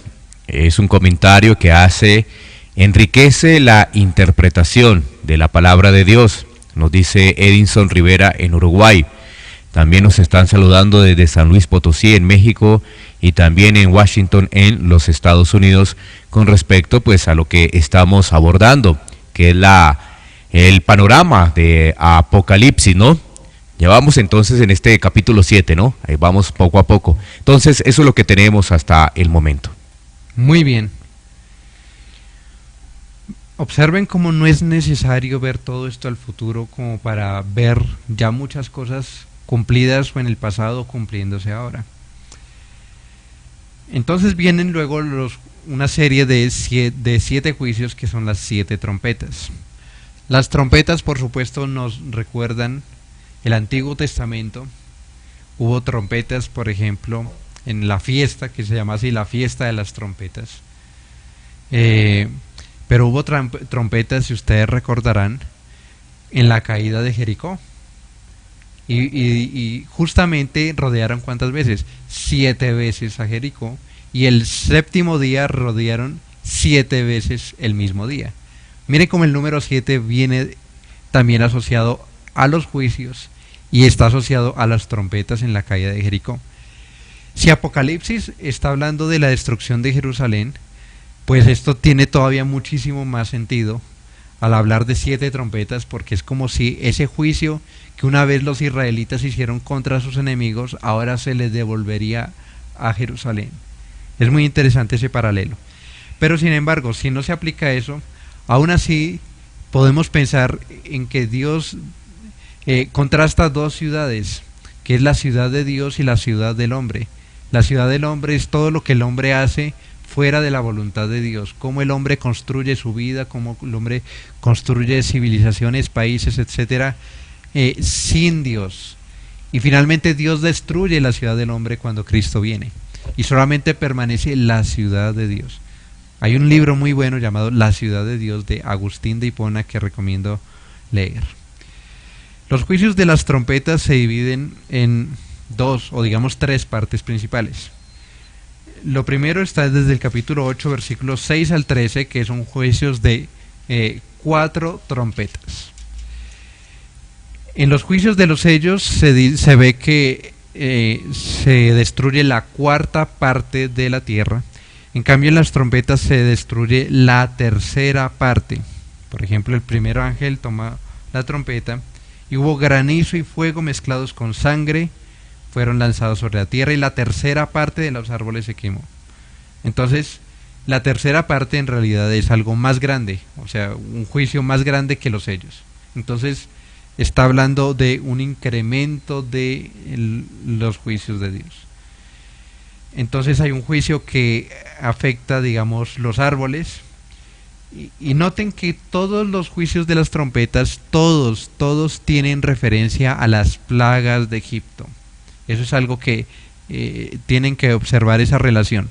es un comentario que hace: enriquece la interpretación de la palabra de Dios, nos dice Edinson Rivera en Uruguay. También nos están saludando desde San Luis Potosí en México, y también en Washington en los Estados Unidos, con respecto pues a lo que estamos abordando, que es el panorama de Apocalipsis, ¿no? Llevamos entonces en este capítulo 7, ¿no? Ahí vamos poco a poco. Entonces eso es lo que tenemos hasta el momento. Muy bien. Observen cómo no es necesario ver todo esto al futuro como para ver ya muchas cosas cumplidas o en el pasado cumpliéndose ahora. Entonces vienen luego una serie de 7 juicios, que son las 7 trompetas. Las trompetas, por supuesto, nos recuerdan el Antiguo Testamento. Hubo trompetas, por ejemplo, en la fiesta, que se llama así, la fiesta de las trompetas. Pero hubo trompetas, si ustedes recordarán, en la caída de Jericó. Y justamente rodearon, ¿cuántas veces? 7 veces a Jericó, y el 7º día rodearon 7 veces el mismo día. Miren cómo el número 7 viene también asociado a los juicios y está asociado a las trompetas en la caída de Jericó. Si Apocalipsis está hablando de la destrucción de Jerusalén, pues esto tiene todavía muchísimo más sentido al hablar de 7 trompetas, porque es como si ese juicio que una vez los israelitas hicieron contra sus enemigos, ahora se les devolvería a Jerusalén. Es muy interesante ese paralelo. Pero sin embargo, si no se aplica eso, aún así podemos pensar en que Dios contrasta 2 ciudades, que es la ciudad de Dios y la ciudad del hombre. La ciudad del hombre es todo lo que el hombre hace fuera de la voluntad de Dios, cómo el hombre construye su vida, cómo el hombre construye civilizaciones, países, etcétera, sin Dios. Y finalmente Dios destruye la ciudad del hombre cuando Cristo viene, y solamente permanece la ciudad de Dios. Hay un libro muy bueno llamado La ciudad de Dios, de Agustín de Hipona, que recomiendo leer. Los juicios de las trompetas se dividen en 2 o digamos 3 partes principales. Lo primero está desde el capítulo 8, versículos 6 al 13, que son juicios de 4 trompetas. En los juicios de los sellos se ve que se destruye la 4ª parte de la tierra. En cambio, en las trompetas se destruye la 3ª parte. Por ejemplo, el primer ángel toma la trompeta y hubo granizo y fuego mezclados con sangre, fueron lanzados sobre la tierra, y la 3ª parte de los árboles se quemó. Entonces, la 3ª parte en realidad es algo más grande, o sea, un juicio más grande que los sellos. Entonces, está hablando de un incremento de los juicios de Dios. Entonces hay un juicio que afecta, digamos, los árboles. Y noten que todos los juicios de las trompetas, todos tienen referencia a las plagas de Egipto. Eso es algo que tienen que observar, esa relación.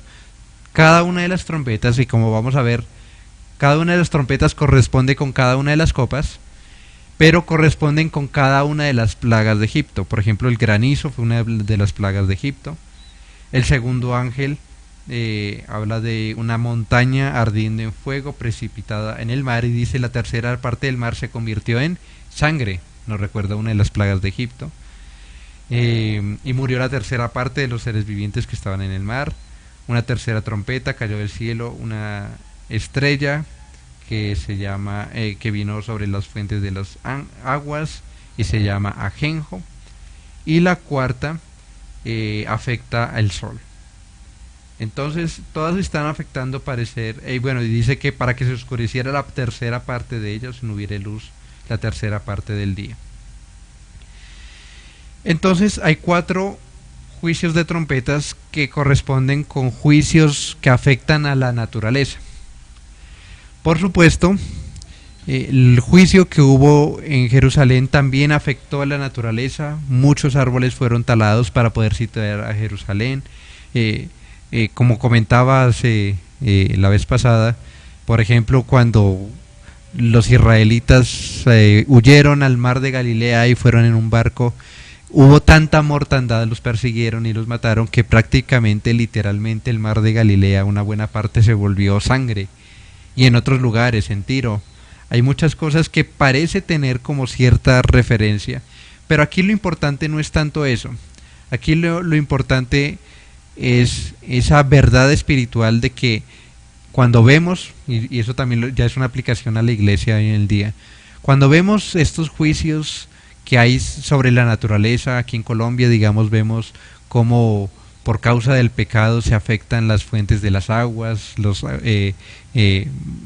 Cada una de las trompetas, y como vamos a ver, cada una de las trompetas corresponde con cada una de las copas, pero corresponden con cada una de las plagas de Egipto. Por ejemplo, el granizo fue una de las plagas de Egipto. El segundo ángel habla de una montaña ardiendo en fuego precipitada en el mar, y dice la 3ª parte del mar se convirtió en sangre, nos recuerda una de las plagas de Egipto. Y murió la 3ª parte de los seres vivientes que estaban en el mar. Una 3ª trompeta, cayó del cielo una estrella que se llama que vino sobre las fuentes de las aguas y se llama Ajenjo. Y la 4ª afecta al sol. Entonces todas están afectando, parecer, y dice que para que se oscureciera la 3ª parte de ellos, no hubiera luz la 3ª parte del día. Entonces hay 4 juicios de trompetas que corresponden con juicios que afectan a la naturaleza. Por supuesto, el juicio que hubo en Jerusalén también afectó a la naturaleza. Muchos árboles fueron talados para poder situar a Jerusalén. Como comentaba la vez pasada, por ejemplo, cuando los israelitas huyeron al mar de Galilea y fueron en un barco, hubo tanta mortandad, los persiguieron y los mataron, que prácticamente, literalmente, el mar de Galilea, una buena parte se volvió sangre. Y en otros lugares, en Tiro, hay muchas cosas que parece tener como cierta referencia, pero aquí lo importante no es tanto eso. Aquí lo importante es esa verdad espiritual de que cuando vemos, y eso también ya es una aplicación a la iglesia hoy en el día, cuando vemos estos juicios que hay sobre la naturaleza, aquí en Colombia, digamos, vemos cómo por causa del pecado se afectan las fuentes de las aguas,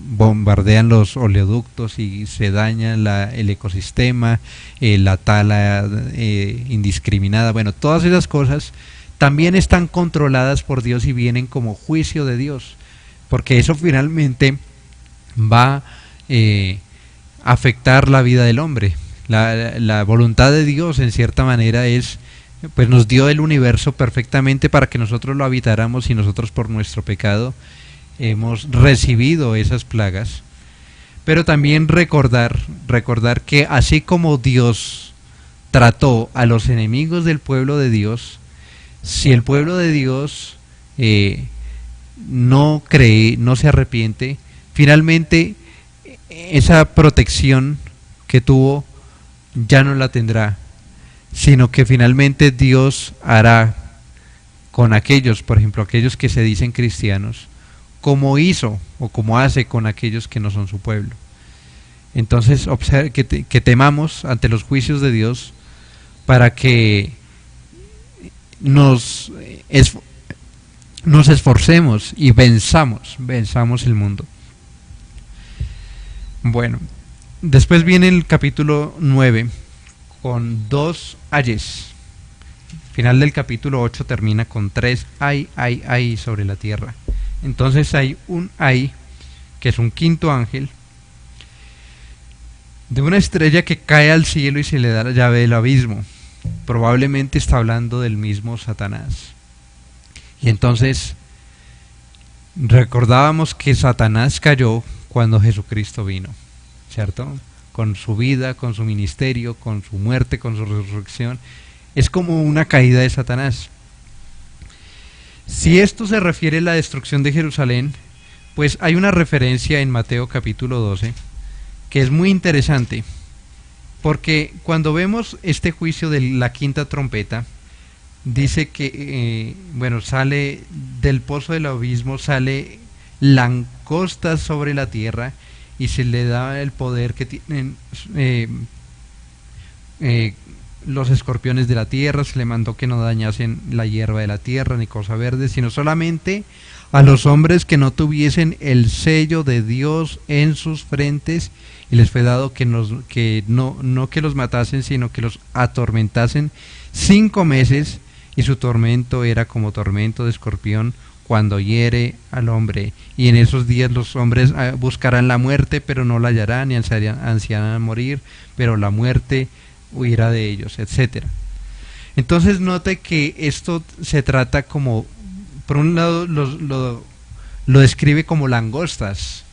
bombardean los oleoductos y se daña el ecosistema, la tala indiscriminada. Bueno, todas esas cosas también están controladas por Dios y vienen como juicio de Dios, porque eso finalmente va a afectar la vida del hombre. La voluntad de Dios, en cierta manera, pues nos dio el universo perfectamente para que nosotros lo habitáramos, y nosotros por nuestro pecado hemos recibido esas plagas. Pero también recordar que así como Dios trató a los enemigos del pueblo de Dios, si el pueblo de Dios no cree, no se arrepiente, finalmente esa protección que tuvo ya no la tendrá, sino que finalmente Dios hará con aquellos, por ejemplo, aquellos que se dicen cristianos, como hizo o como hace con aquellos que no son su pueblo. Entonces, que temamos ante los juicios de Dios para que nos esforcemos y venzamos el mundo. Bueno, después viene el capítulo 9 con 2 ayes. Final del capítulo 8 termina con 3 ay sobre la tierra. Entonces hay un ay, que es un quinto ángel, de una estrella que cae al cielo y se le da la llave del abismo. Probablemente está hablando del mismo Satanás. Y entonces recordábamos que Satanás cayó cuando Jesucristo vino, ¿cierto? Con su vida, con su ministerio, con su muerte, con su resurrección. Es como una caída de Satanás. Si esto se refiere a la destrucción de Jerusalén, pues hay una referencia en Mateo capítulo 12 que es muy interesante, porque cuando vemos este juicio de la quinta trompeta, dice que, sale del pozo del abismo, sale langostas sobre la tierra y se le da el poder que tienen los escorpiones de la tierra. Se le mandó que no dañasen la hierba de la tierra ni cosa verde, sino solamente a los hombres que no tuviesen el sello de Dios en sus frentes, y les fue dado que no que los matasen, sino que los atormentasen 5 meses, y su tormento era como tormento de escorpión cuando hiere al hombre. Y en esos días los hombres buscarán la muerte, pero no la hallarán, y ansiarán a morir, pero la muerte huirá de ellos, etcétera. Entonces note que esto se trata como, por un lado lo describe como langostas.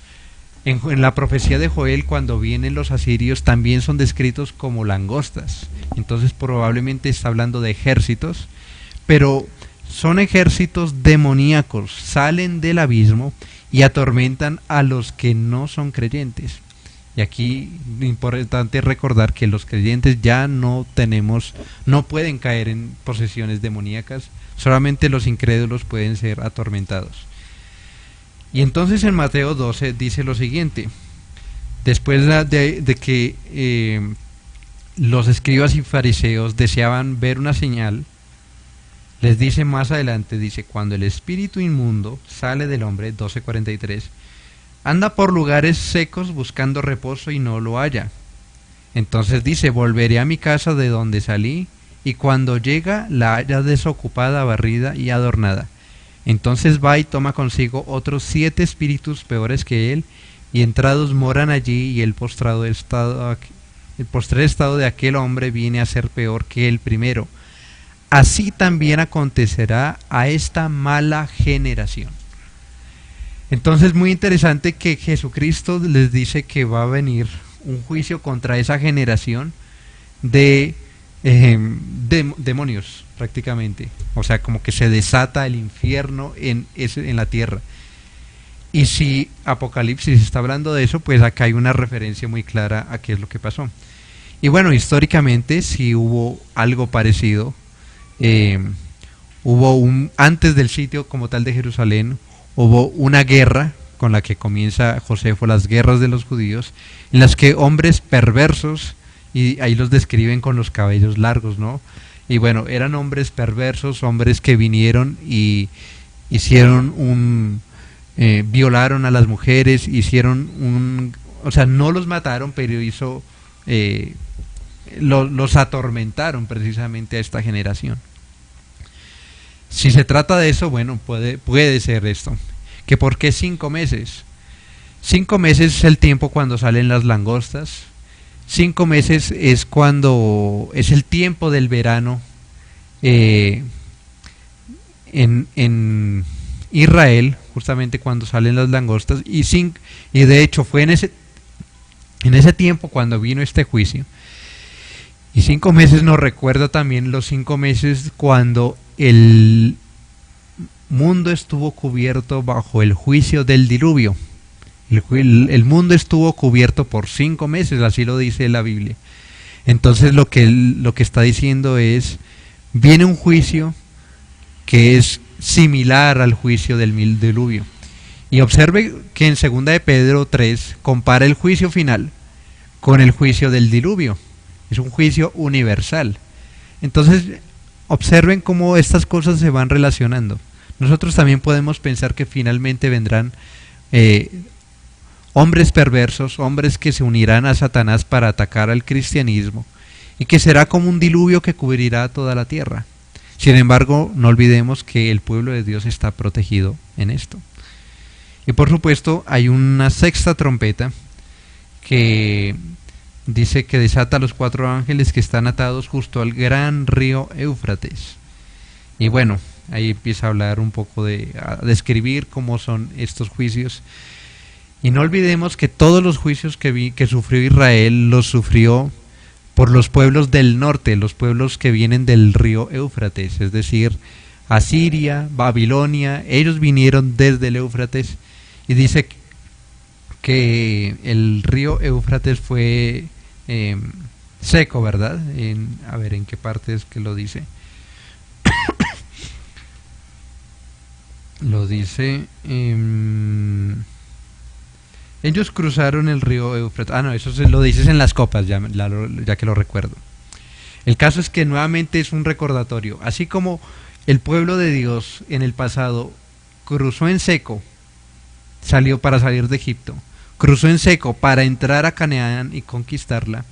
En la profecía de Joel, cuando vienen los asirios, también son descritos como langostas. Entonces probablemente está hablando de ejércitos, pero son ejércitos demoníacos, salen del abismo y atormentan a los que no son creyentes. Y aquí importante recordar que los creyentes ya no pueden caer en posesiones demoníacas, solamente los incrédulos pueden ser atormentados. Y entonces en Mateo 12 dice lo siguiente: después de que los escribas y fariseos deseaban ver una señal, les dice más adelante, dice: cuando el espíritu inmundo sale del hombre, 12:43, anda por lugares secos buscando reposo y no lo halla. Entonces dice: volveré a mi casa de donde salí, y cuando llega la halla desocupada, barrida y adornada. Entonces va y toma consigo otros 7 espíritus peores que él, y entrados moran allí, y el postrer estado de aquel hombre viene a ser peor que el primero. Así también acontecerá a esta mala generación. Entonces, muy interesante que Jesucristo les dice que va a venir un juicio contra esa generación de demonios, prácticamente. O sea, como que se desata el infierno en la tierra. Y si Apocalipsis está hablando de eso, pues acá hay una referencia muy clara a qué es lo que pasó. Y bueno, históricamente sí hubo algo parecido. Antes del sitio como tal de Jerusalén, hubo una guerra con la que comienza Josefo, las guerras de los judíos, en las que hombres perversos, y ahí los describen con los cabellos largos, ¿no? Y bueno, eran hombres perversos, hombres que vinieron y hicieron violaron a las mujeres, o sea, no los mataron, pero los atormentaron precisamente a esta generación. Si se trata de eso, bueno, puede ser esto. ¿Que por qué 5 meses? 5 meses es el tiempo cuando salen las langostas. 5 meses es el tiempo del verano en Israel, justamente cuando salen las langostas, y de hecho fue en ese tiempo cuando vino este juicio. Y 5 meses nos recuerda también los 5 meses cuando el mundo estuvo cubierto bajo el juicio del diluvio. El mundo estuvo cubierto por 5 meses, así lo dice la Biblia. Entonces lo que está diciendo es: viene un juicio que es similar al juicio del diluvio. Y observe que en 2 de Pedro 3 compara el juicio final con el juicio del diluvio. Es un juicio universal. Entonces, observen cómo estas cosas se van relacionando. Nosotros también podemos pensar que finalmente vendrán hombres perversos, hombres que se unirán a Satanás para atacar al cristianismo, y que será como un diluvio que cubrirá toda la tierra. Sin embargo, no olvidemos que el pueblo de Dios está protegido en esto. Y por supuesto, hay una sexta trompeta que dice que desata a los 4 ángeles que están atados justo al gran río Éufrates. Y bueno, ahí empieza a hablar un poco a describir cómo son estos juicios. Y no olvidemos que todos los juicios que sufrió Israel los sufrió por los pueblos del norte, los pueblos que vienen del río Éufrates, es decir, Asiria, Babilonia. Ellos vinieron desde el Éufrates, y dice que el río Éufrates fue seco, ¿verdad? A ver, ¿en qué parte es que lo dice? Lo dice... ellos cruzaron el río Éufrates. Ah, no, eso lo dices en las copas, ya que lo recuerdo. El caso es que nuevamente es un recordatorio. Así como el pueblo de Dios en el pasado cruzó en seco, salió para salir de Egipto, cruzó en seco para entrar a Canaán y conquistarla,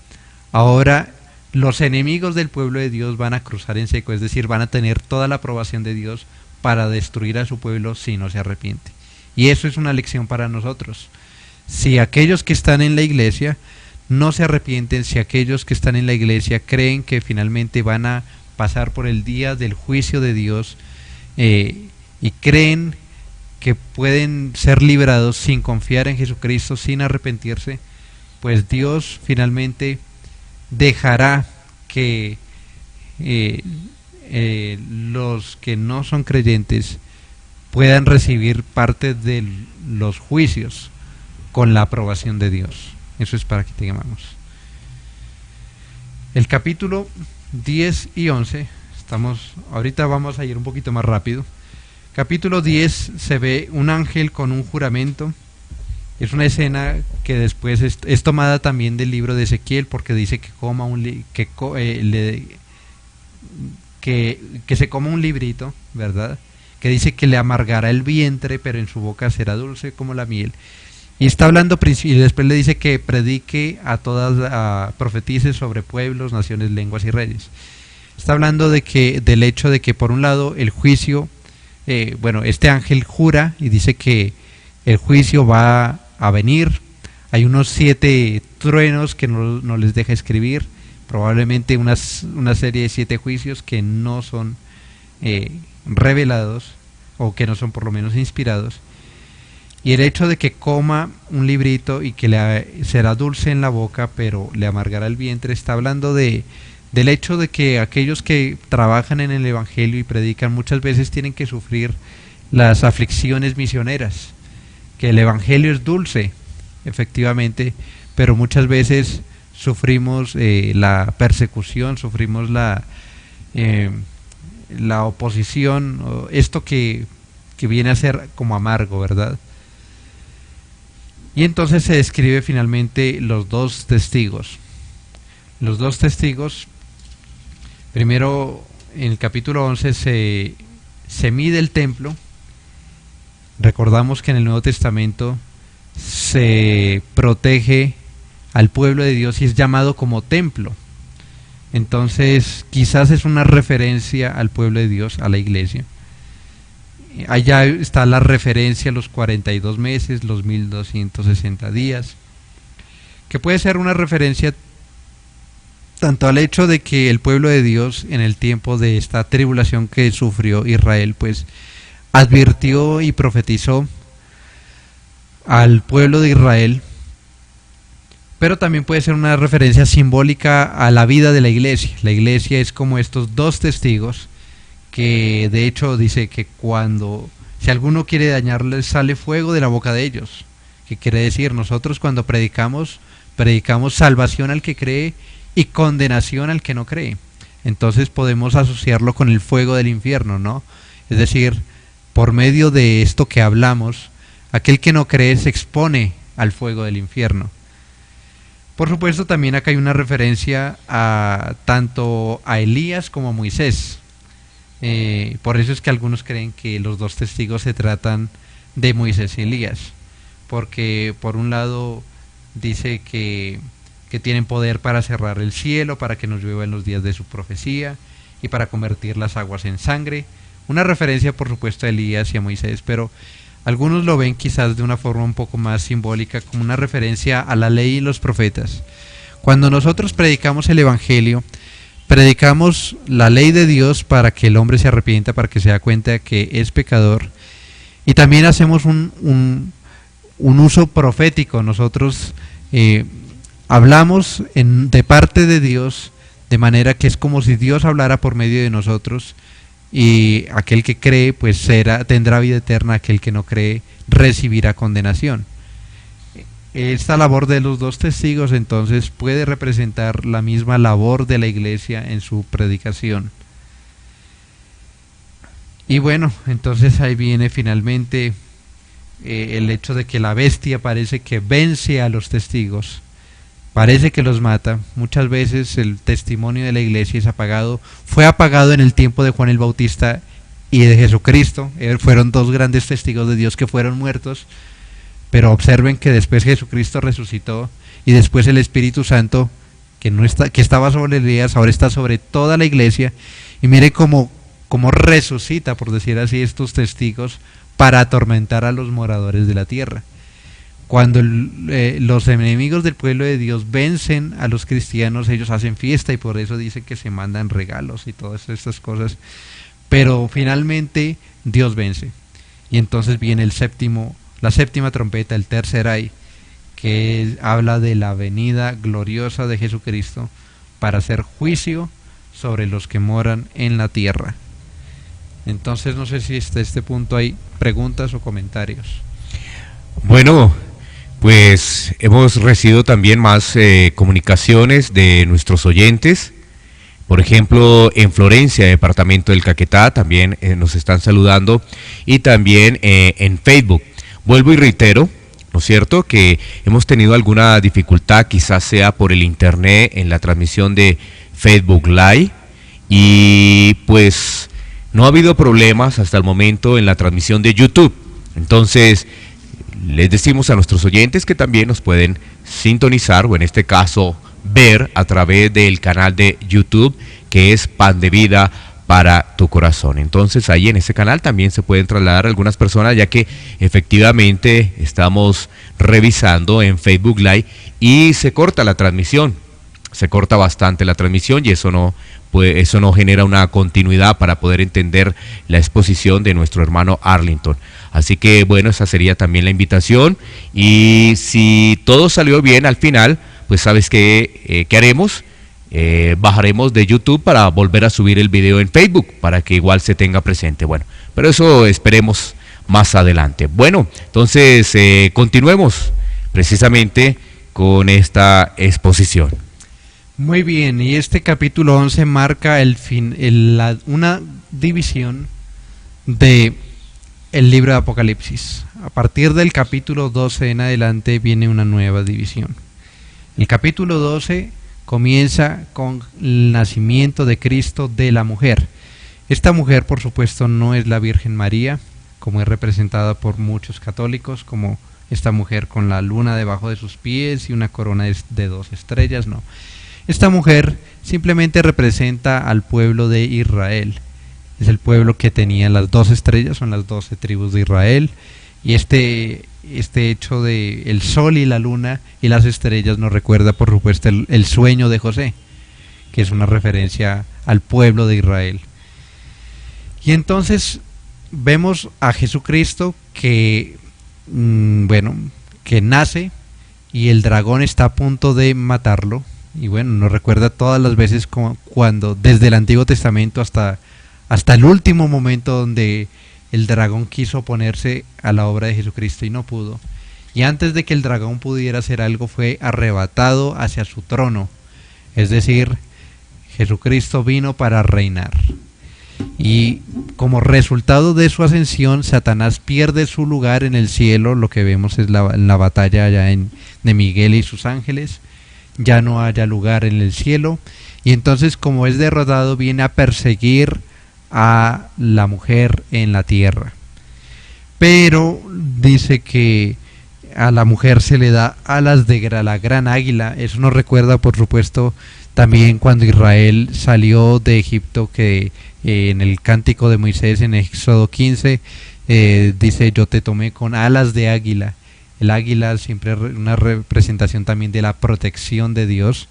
ahora los enemigos del pueblo de Dios van a cruzar en seco, es decir, van a tener toda la aprobación de Dios para destruir a su pueblo si no se arrepiente. Y eso es una lección para nosotros. Si aquellos que están en la iglesia no se arrepienten, si aquellos que están en la iglesia creen que finalmente van a pasar por el día del juicio de Dios, y creen que pueden ser librados sin confiar en Jesucristo, sin arrepentirse, pues Dios finalmente dejará que los que no son creyentes puedan recibir parte de los juicios con la aprobación de Dios. Eso es para que tengamos. El capítulo 10 y 11, ahorita vamos a ir un poquito más rápido. Capítulo 10 se ve un ángel con un juramento. Es una escena que después es tomada también del libro de Ezequiel, porque dice que se coma un librito, ¿verdad? Que dice que le amargará el vientre, pero en su boca será dulce como la miel. Y está hablando, y después le dice que predique profetice sobre pueblos, naciones, lenguas y reyes. Está hablando del hecho de que por un lado el juicio, este ángel jura y dice que el juicio va a venir. Hay unos 7 truenos que no les deja escribir, probablemente una serie de 7 juicios que no son revelados, o que no son por lo menos inspirados. Y el hecho de que coma un librito y que será dulce en la boca, pero le amargará el vientre, está hablando del hecho de que aquellos que trabajan en el evangelio y predican muchas veces tienen que sufrir las aflicciones misioneras, que el evangelio es dulce, efectivamente, pero muchas veces sufrimos la persecución, sufrimos la oposición, esto que viene a ser como amargo, ¿verdad? Y entonces se describe finalmente los 2 testigos. Los 2 testigos, primero en el capítulo 11 se mide el templo. Recordamos que en el Nuevo Testamento se protege al pueblo de Dios y es llamado como templo. Entonces quizás es una referencia al pueblo de Dios, a la iglesia. Allá está la referencia a los 42 meses, los 1260 días, que puede ser una referencia tanto al hecho de que el pueblo de Dios en el tiempo de esta tribulación que sufrió Israel, pues advirtió y profetizó al pueblo de Israel, pero también puede ser una referencia simbólica a la vida de la iglesia. La iglesia es como estos 2 testigos que de hecho dice que si alguno quiere dañarles, sale fuego de la boca de ellos. ¿Qué quiere decir? Nosotros cuando predicamos salvación al que cree y condenación al que no cree. Entonces podemos asociarlo con el fuego del infierno, ¿no? Es decir, por medio de esto que hablamos, Aquel que no cree se expone al fuego del infierno. Por supuesto, también acá hay una referencia tanto a Elías como a Moisés. Por eso es que algunos creen que los dos testigos se tratan de Moisés y Elías, porque por un lado dice que tienen poder para cerrar el cielo, para que nos llueva en los días de su profecía y para convertir las aguas en sangre. Una referencia, por supuesto, a Elías y a Moisés, pero algunos lo ven quizás de una forma un poco más simbólica, como una referencia a la ley y los profetas. Cuando nosotros predicamos el Evangelio, predicamos la ley de Dios para que el hombre se arrepienta, para que se dé cuenta de que es pecador, y también hacemos un uso profético. Nosotros hablamos de parte de Dios, de manera que es como si Dios hablara por medio de nosotros, y aquel que cree pues tendrá vida eterna, aquel que no cree recibirá condenación. Esta labor de los dos testigos entonces puede representar la misma labor de la iglesia en su predicación. Y bueno, entonces ahí viene finalmente el hecho de que la bestia parece que vence a los testigos, parece que los mata. Muchas veces el testimonio de la iglesia es apagado. Fue apagado en el tiempo de Juan el Bautista y de Jesucristo. Fueron dos grandes testigos de Dios que fueron muertos, pero observen que después Jesucristo resucitó, y después el Espíritu Santo, que estaba sobre Elías, ahora está sobre toda la iglesia. Y mire cómo resucita, por decir así, estos testigos para atormentar a los moradores de la tierra. Cuando los enemigos del pueblo de Dios vencen a los cristianos, ellos hacen fiesta, y por eso dice que se mandan regalos y todas estas cosas. Pero finalmente Dios vence, y entonces viene la séptima trompeta, el tercer ay, que habla de la venida gloriosa de Jesucristo para hacer juicio sobre los que moran en la tierra. Entonces no sé si hasta este punto hay preguntas o comentarios. Bueno, pues hemos recibido también más comunicaciones de nuestros oyentes. Por ejemplo, en Florencia, departamento del Caquetá, también nos están saludando, y también en Facebook. Vuelvo y reitero, ¿no es cierto?, que hemos tenido alguna dificultad, quizás sea por el internet en la transmisión de Facebook Live, y pues no ha habido problemas hasta el momento en la transmisión de YouTube. Entonces, les decimos a nuestros oyentes que también nos pueden sintonizar, o en este caso ver a través del canal de YouTube, que es Pan de Vida para tu Corazón. Entonces ahí en ese canal también se pueden trasladar algunas personas, ya que efectivamente estamos revisando en Facebook Live y se corta la transmisión, se corta bastante la transmisión, y eso no genera una continuidad para poder entender la exposición de nuestro hermano Arlington. Así que bueno, esa sería también la invitación, y si todo salió bien al final, pues sabes ¿qué haremos? Bajaremos de YouTube para volver a subir el video en Facebook, para que igual se tenga presente. Bueno, pero eso esperemos más adelante. Bueno, entonces continuemos precisamente con esta exposición. Muy bien, y este capítulo 11 marca una división de el libro de Apocalipsis. A partir del capítulo 12 en adelante viene una nueva división. El capítulo 12 comienza con el nacimiento de Cristo de la mujer. Esta mujer, por supuesto, no es la Virgen María, como es representada por muchos católicos, como esta mujer con la luna debajo de sus pies y una corona de 2 estrellas, no. Esta mujer simplemente representa al pueblo de Israel. Es el pueblo que tenía las 2 estrellas, son las 12 tribus de Israel, y este hecho de el sol y la luna y las estrellas nos recuerda, por supuesto, el sueño de José, que es una referencia al pueblo de Israel. Y entonces vemos a Jesucristo que nace, y el dragón está a punto de matarlo. Y bueno, nos recuerda todas las veces cuando desde el Antiguo Testamento hasta el último momento donde el dragón quiso oponerse a la obra de Jesucristo y no pudo. Y antes de que el dragón pudiera hacer algo, fue arrebatado hacia su trono. Es decir, Jesucristo vino para reinar. Y como resultado de su ascensión, Satanás pierde su lugar en el cielo. Lo que vemos es la batalla allá de Miguel y sus ángeles. Ya no haya lugar en el cielo. Y entonces, como es derrotado, viene a perseguir a la mujer en la tierra. Pero dice que a la mujer se le da alas de la gran águila. Eso nos recuerda, por supuesto, también cuando Israel salió de Egipto, que en el cántico de Moisés en Éxodo 15 dice: yo te tomé con alas de águila. El águila siempre es una representación también de la protección de Dios.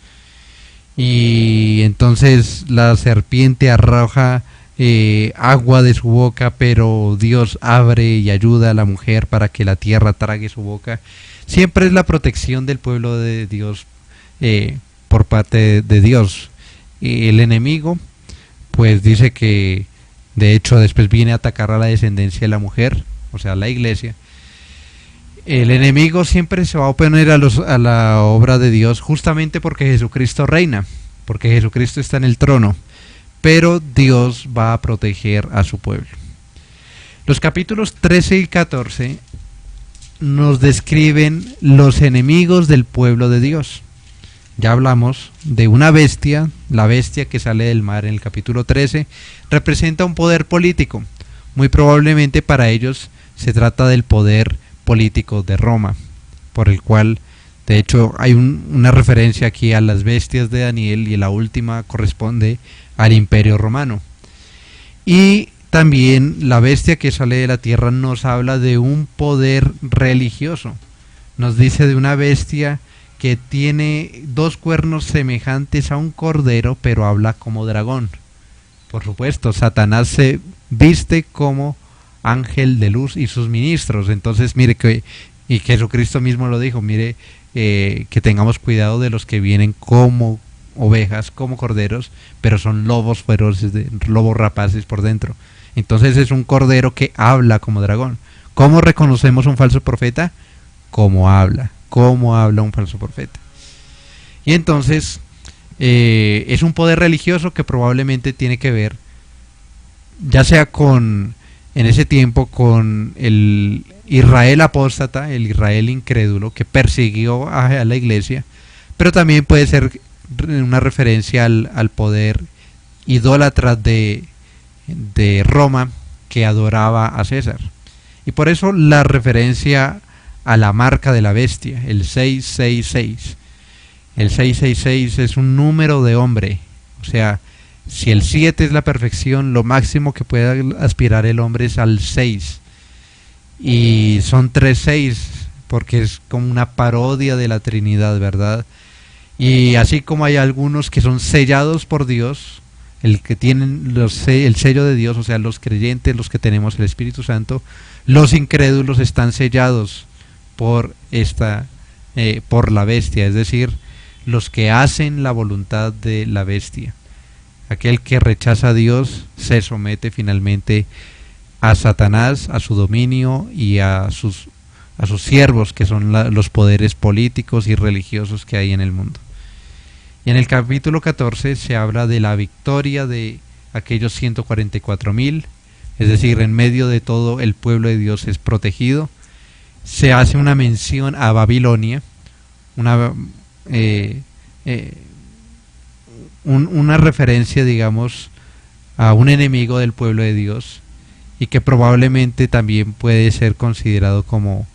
Y entonces la serpiente arroja agua de su boca, pero Dios abre y ayuda a la mujer para que la tierra trague su boca. Siempre es la protección del pueblo de Dios por parte de Dios. Y el enemigo, pues dice que de hecho después viene a atacar a la descendencia de la mujer, o sea, la iglesia. El enemigo siempre se va a oponer a la obra de Dios, justamente porque Jesucristo reina, porque Jesucristo está en el trono, pero Dios va a proteger a su pueblo. Los capítulos 13 y 14 nos describen los enemigos del pueblo de Dios. Ya hablamos de una bestia, la bestia que sale del mar en el capítulo 13, representa un poder político. Muy probablemente para ellos se trata del poder político de Roma, por el cual, de hecho, hay una referencia aquí a las bestias de Daniel, y la última corresponde al Imperio Romano. Y también la bestia que sale de la tierra nos habla de un poder religioso. Nos dice de una bestia que tiene dos cuernos semejantes a un cordero, pero habla como dragón. Por supuesto, Satanás se viste como ángel de luz y sus ministros. Entonces, mire y Jesucristo mismo lo dijo, mire, que tengamos cuidado de los que vienen como ovejas, como corderos, pero son lobos feroces, lobos rapaces por dentro. Entonces es un cordero que habla como dragón. ¿Cómo reconocemos un falso profeta? ¿Cómo habla un falso profeta? Y entonces es un poder religioso que probablemente tiene que ver, ya sea en ese tiempo, con el Israel apóstata, el Israel incrédulo que persiguió a la iglesia, pero también puede ser una referencia al poder idólatra de Roma, que adoraba a César. Y por eso la referencia a la marca de la bestia, el 666. El 666 es un número de hombre, o sea, si el 7 es la perfección, lo máximo que puede aspirar el hombre es al 6. Y son 6 porque es como una parodia de la Trinidad, ¿verdad? Y así como hay algunos que son sellados por Dios, el que tienen el sello de Dios, o sea, los creyentes, los que tenemos el Espíritu Santo, los incrédulos están sellados por por la bestia, es decir, los que hacen la voluntad de la bestia. Aquel que rechaza a Dios se somete finalmente a Satanás, a su dominio y a sus siervos, que son los poderes políticos y religiosos que hay en el mundo. Y en el capítulo 14 se habla de la victoria de aquellos 144,000, es decir, en medio de todo el pueblo de Dios es protegido. Se hace una mención a Babilonia, una referencia, digamos, a un enemigo del pueblo de Dios, y que probablemente también puede ser considerado como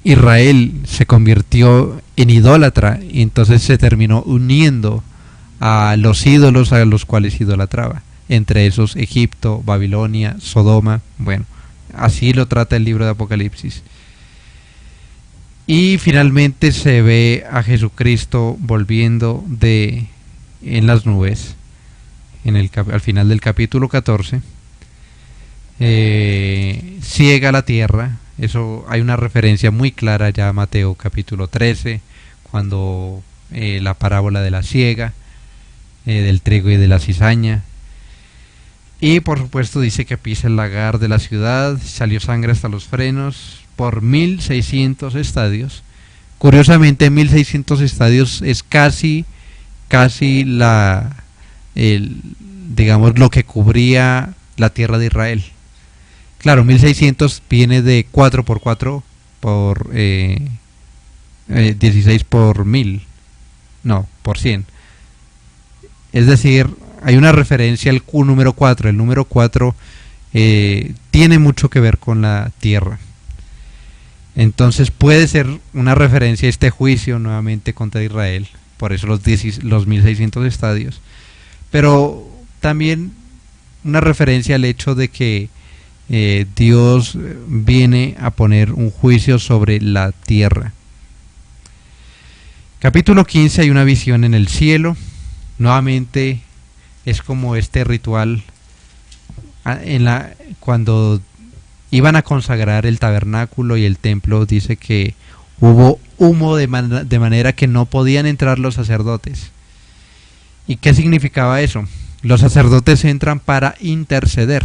Israel se convirtió en idólatra y entonces se terminó uniendo a los ídolos a los cuales idolatraba, entre esos Egipto, Babilonia, Sodoma. Bueno, así lo trata el libro de Apocalipsis. Y finalmente se ve a Jesucristo volviendo en las nubes, al final del capítulo 14. Ciega la tierra. Eso hay una referencia muy clara ya a Mateo capítulo 13, cuando la parábola de la siega, del trigo y de la cizaña. Y por supuesto dice que pisa el lagar de la ciudad, salió sangre hasta los frenos, por 1600 estadios. Curiosamente, 1600 estadios es casi digamos, lo que cubría la tierra de Israel. Claro, 1600 viene de 4 por 4 por 16 por 1000, no, por 100. Es decir, hay una referencia al número 4. El número 4 tiene mucho que ver con la tierra. Entonces puede ser una referencia a este juicio nuevamente contra Israel, por eso los 1600 estadios, pero también una referencia al hecho de que Dios viene a poner un juicio sobre la tierra. Capítulo 15, hay una visión en el cielo. Nuevamente es como este ritual cuando iban a consagrar el tabernáculo y el templo. Dice que hubo humo de manera que no podían entrar los sacerdotes. ¿Y qué significaba eso? Los sacerdotes entran para interceder.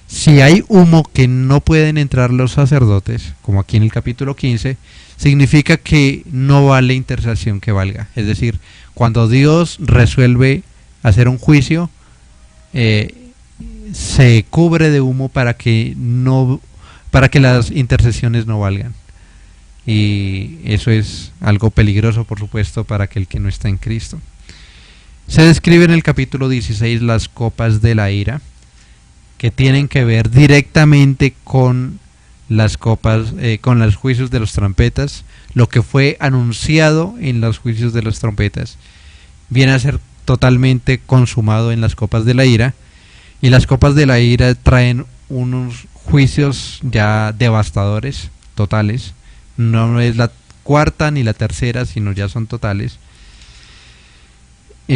Si hay humo que no pueden entrar los sacerdotes, como aquí en el capítulo 15, significa que no vale intercesión que valga. Es decir, cuando Dios resuelve hacer un juicio, se cubre de humo para que las intercesiones no valgan. Y eso es algo peligroso, por supuesto, para aquel que no está en Cristo. Se describe en el capítulo 16 las copas de la ira, que tienen que ver directamente con las copas, con los juicios de los trompetas. Lo que fue anunciado en los juicios de las trompetas viene a ser totalmente consumado en las copas de la ira, y las copas de la ira traen unos juicios ya devastadores, totales. No es la cuarta ni la tercera, sino ya son totales. Si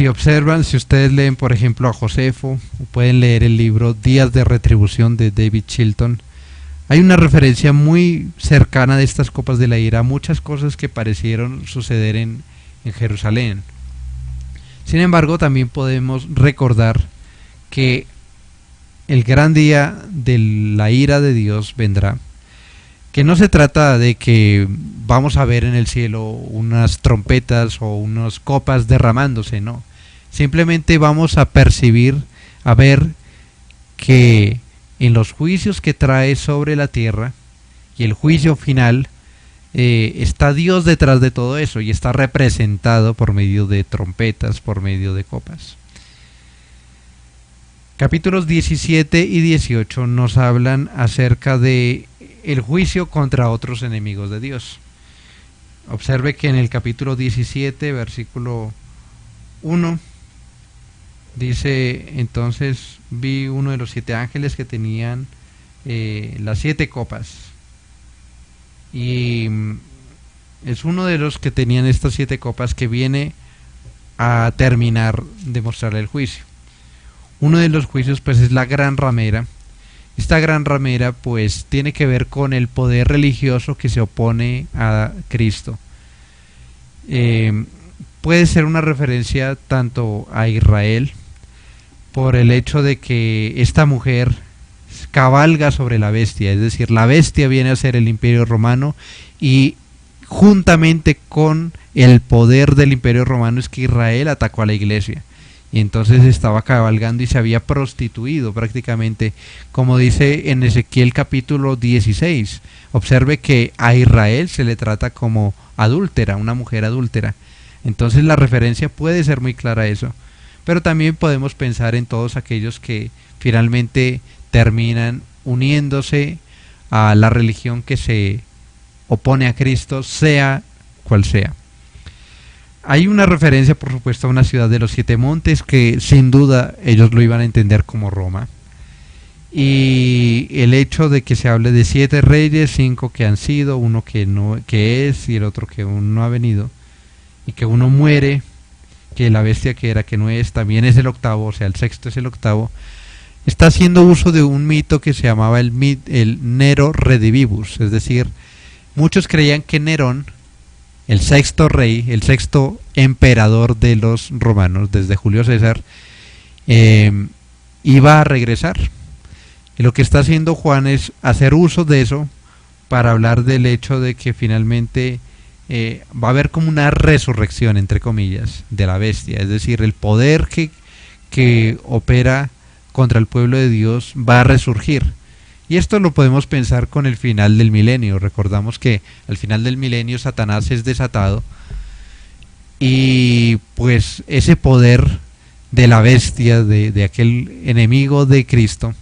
observan, si ustedes leen por ejemplo a Josefo, pueden leer el libro Días de Retribución de David Chilton, hay una referencia muy cercana de estas copas de la ira a muchas cosas que parecieron suceder en Jerusalén. Sin embargo, también podemos recordar que el gran día de la ira de Dios vendrá, que no se trata de que vamos a ver en el cielo unas trompetas o unas copas derramándose, no. Simplemente vamos a percibir, a ver que en los juicios que trae sobre la tierra y el juicio final, está Dios detrás de todo eso y está representado por medio de trompetas, por medio de copas. Capítulos 17 y 18 nos hablan acerca de el juicio contra otros enemigos de Dios. Observe que en el capítulo 17, versículo 1, dice: entonces vi uno de los 7 ángeles que tenían las 7 copas, y es uno de los que tenían estas 7 copas que viene a terminar de mostrar el juicio. Uno de los juicios pues es la gran ramera. Esta gran ramera pues tiene que ver con el poder religioso que se opone a Cristo. Puede ser una referencia tanto a Israel, por el hecho de que esta mujer cabalga sobre la bestia, es decir, la bestia viene a ser el Imperio Romano, y juntamente con el poder del Imperio Romano es que Israel atacó a la iglesia. Y entonces estaba cabalgando y se había prostituido prácticamente, como dice en Ezequiel capítulo 16. Observe que a Israel se le trata como adúltera, una mujer adúltera. Entonces la referencia puede ser muy clara a eso. Pero también podemos pensar en todos aquellos que finalmente terminan uniéndose a la religión que se opone a Cristo, sea cual sea. Hay una referencia, por supuesto, a una ciudad de los 7 montes, que sin duda ellos lo iban a entender como Roma. Y el hecho de que se hable de 7 reyes, 5 que han sido, uno que es y el otro que aún no ha venido, y que uno muere, que la bestia que era, que no es, también es el octavo, o sea, el sexto es el octavo, está haciendo uso de un mito que se llamaba el Nero Redivivus. Es decir, muchos creían que Nerón, el sexto rey, el sexto emperador de los romanos, desde Julio César, iba a regresar. Y lo que está haciendo Juan es hacer uso de eso para hablar del hecho de que finalmente va a haber como una resurrección, entre comillas, de la bestia. Es decir, el poder que opera contra el pueblo de Dios va a resurgir. Y esto lo podemos pensar con el final del milenio. Recordamos que al final del milenio Satanás es desatado y pues ese poder de la bestia, de aquel enemigo de Cristo,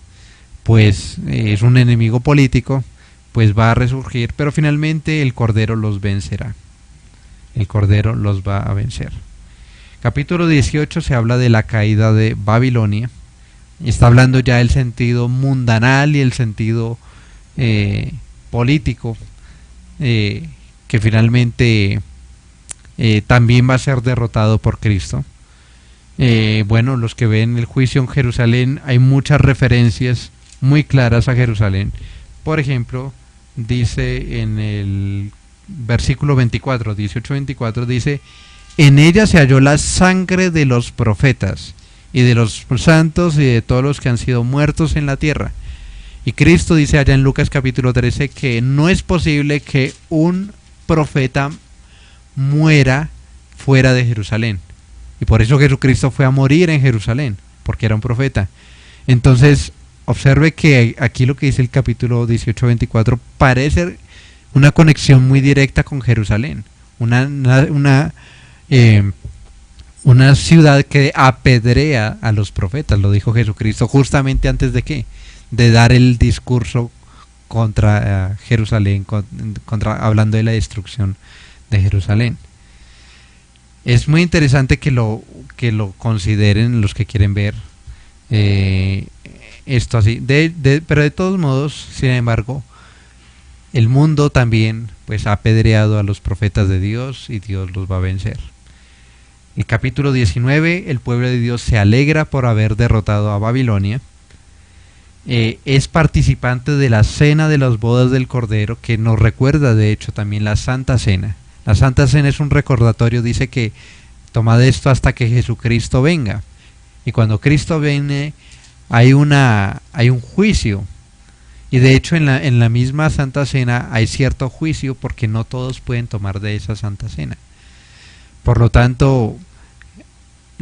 pues es un enemigo político, pues va a resurgir, pero finalmente el Cordero los vencerá. El Cordero los va a vencer. Capítulo 18 se habla de la caída de Babilonia. Está hablando ya del sentido mundanal y el sentido político, que finalmente también va a ser derrotado por Cristo. Bueno, los que ven el juicio en Jerusalén, hay muchas referencias muy claras a Jerusalén. Por ejemplo, dice en el versículo 24, 18-24, dice: en ella se halló la sangre de los profetas y de los santos y de todos los que han sido muertos en la tierra. Y Cristo dice allá en Lucas capítulo 13 que no es posible que un profeta muera fuera de Jerusalén. Y por eso Jesucristo fue a morir en Jerusalén, porque era un profeta. Entonces, observe que aquí lo que dice el capítulo 18-24 parece una conexión muy directa con Jerusalén. Una ciudad que apedrea a los profetas, lo dijo Jesucristo justamente antes de ¿qué? De dar el discurso contra Jerusalén, hablando de la destrucción de Jerusalén. Es muy interesante que lo consideren los que quieren ver esto así. Pero de todos modos, sin embargo, el mundo también pues ha apedreado a los profetas de Dios y Dios los va a vencer. El capítulo 19, el pueblo de Dios se alegra por haber derrotado a Babilonia. Es participante de la cena de las bodas del Cordero, que nos recuerda de hecho también la Santa Cena. La Santa Cena es un recordatorio, dice que tomad esto hasta que Jesucristo venga. Y cuando Cristo viene hay un juicio. Y de hecho en la misma Santa Cena hay cierto juicio, porque no todos pueden tomar de esa Santa Cena. Por lo tanto,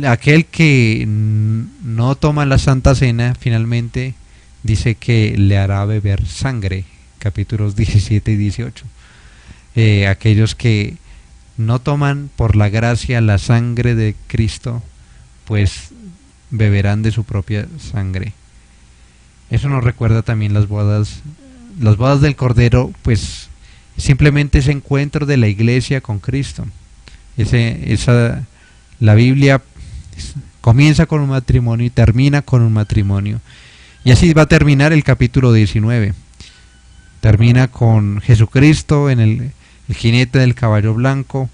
aquel que no toma la Santa Cena finalmente dice que le hará beber sangre, capítulos 17 y 18. Aquellos que no toman por la gracia la sangre de Cristo, pues beberán de su propia sangre. Eso nos recuerda también las bodas del Cordero, pues simplemente ese encuentro de la iglesia con Cristo. La Biblia comienza con un matrimonio y termina con un matrimonio. Y así va a terminar el capítulo 19. Termina con Jesucristo en el jinete del caballo blanco,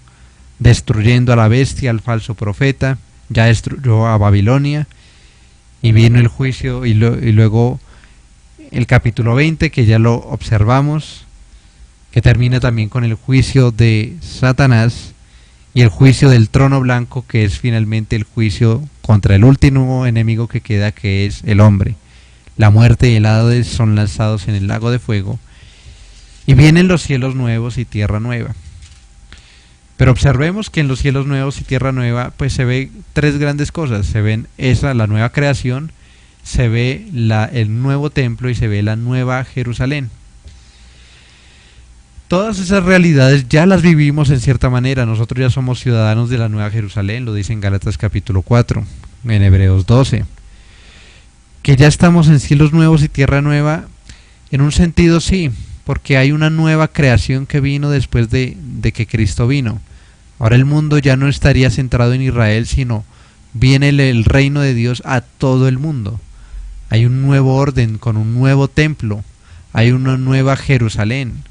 destruyendo a la bestia, al falso profeta. Ya destruyó a Babilonia y vino el juicio, y luego el capítulo 20, que ya lo observamos, que termina también con el juicio de Satanás y el juicio del trono blanco, que es finalmente el juicio contra el último enemigo que queda, que es el hombre. La muerte y el Hades son lanzados en el lago de fuego, y vienen los cielos nuevos y tierra nueva. Pero observemos que en los cielos nuevos y tierra nueva pues se ve tres grandes cosas. Se ven la nueva creación, se ve el nuevo templo y se ve la nueva Jerusalén. Todas esas realidades ya las vivimos en cierta manera. Nosotros ya somos ciudadanos de la nueva Jerusalén, lo dice en Gálatas capítulo 4, en Hebreos 12. Que ya estamos en cielos nuevos y tierra nueva, en un sentido sí, porque hay una nueva creación que vino después de que Cristo vino. Ahora el mundo ya no estaría centrado en Israel, sino viene el reino de Dios a todo el mundo. Hay un nuevo orden con un nuevo templo, hay una nueva Jerusalén.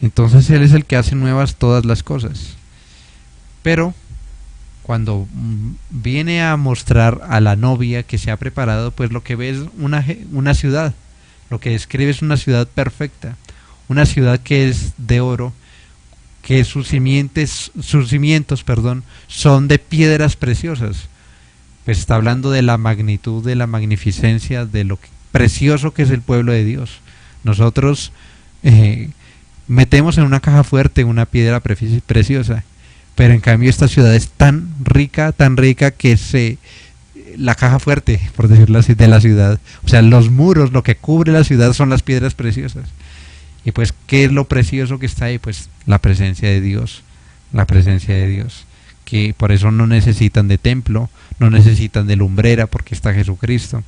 Entonces Él es el que hace nuevas todas las cosas. Pero cuando viene a mostrar a la novia que se ha preparado, pues lo que ve es una ciudad. Lo que describe es una ciudad perfecta, una ciudad que es de oro, que sus cimientos, son de piedras preciosas. Pues está hablando de la magnitud, de la magnificencia, de lo precioso que es el pueblo de Dios. Nosotros metemos en una caja fuerte una piedra preciosa, pero en cambio esta ciudad es tan rica que la caja fuerte, por decirlo así, de la ciudad, o sea, los muros, lo que cubre la ciudad son las piedras preciosas. Y pues, ¿qué es lo precioso que está ahí? Pues la presencia de Dios, que por eso no necesitan de templo, no necesitan de lumbrera, porque está Jesucristo.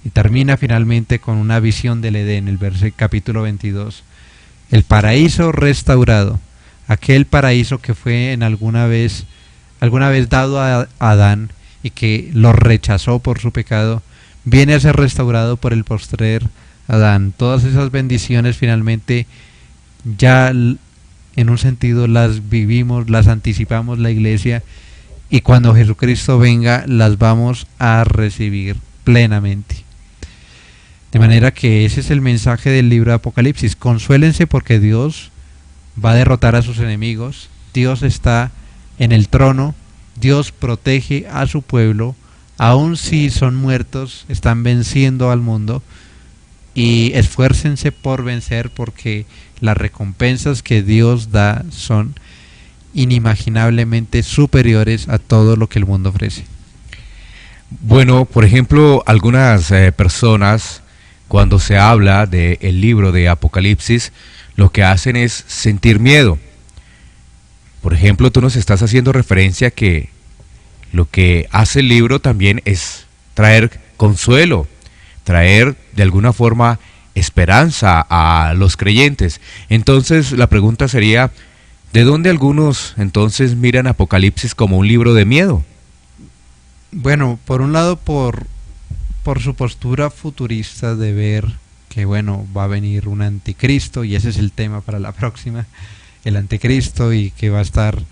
Y termina finalmente con una visión del Edén, el capítulo 22, el paraíso restaurado, aquel paraíso que fue alguna vez dado a Adán y que lo rechazó por su pecado, viene a ser restaurado por el postrer Adán. Todas esas bendiciones finalmente ya en un sentido las vivimos, las anticipamos la iglesia, y cuando Jesucristo venga las vamos a recibir plenamente. De manera que ese es el mensaje del libro de Apocalipsis. Consuélense porque Dios va a derrotar a sus enemigos, Dios está en el trono, Dios protege a su pueblo, aun si son muertos, están venciendo al mundo, y esfuércense por vencer porque las recompensas que Dios da son inimaginablemente superiores a todo lo que el mundo ofrece. Bueno, por ejemplo, algunas personas, cuando se habla del libro de Apocalipsis, lo que hacen es sentir miedo. Por ejemplo, tú nos estás haciendo referencia que lo que hace el libro también es traer consuelo, traer de alguna forma esperanza a los creyentes. Entonces la pregunta sería, ¿de dónde algunos entonces miran Apocalipsis como un libro de miedo? Bueno, por un lado por su postura futurista de ver que bueno, va a venir un anticristo, y ese es el tema para la próxima, el anticristo, y que va a estar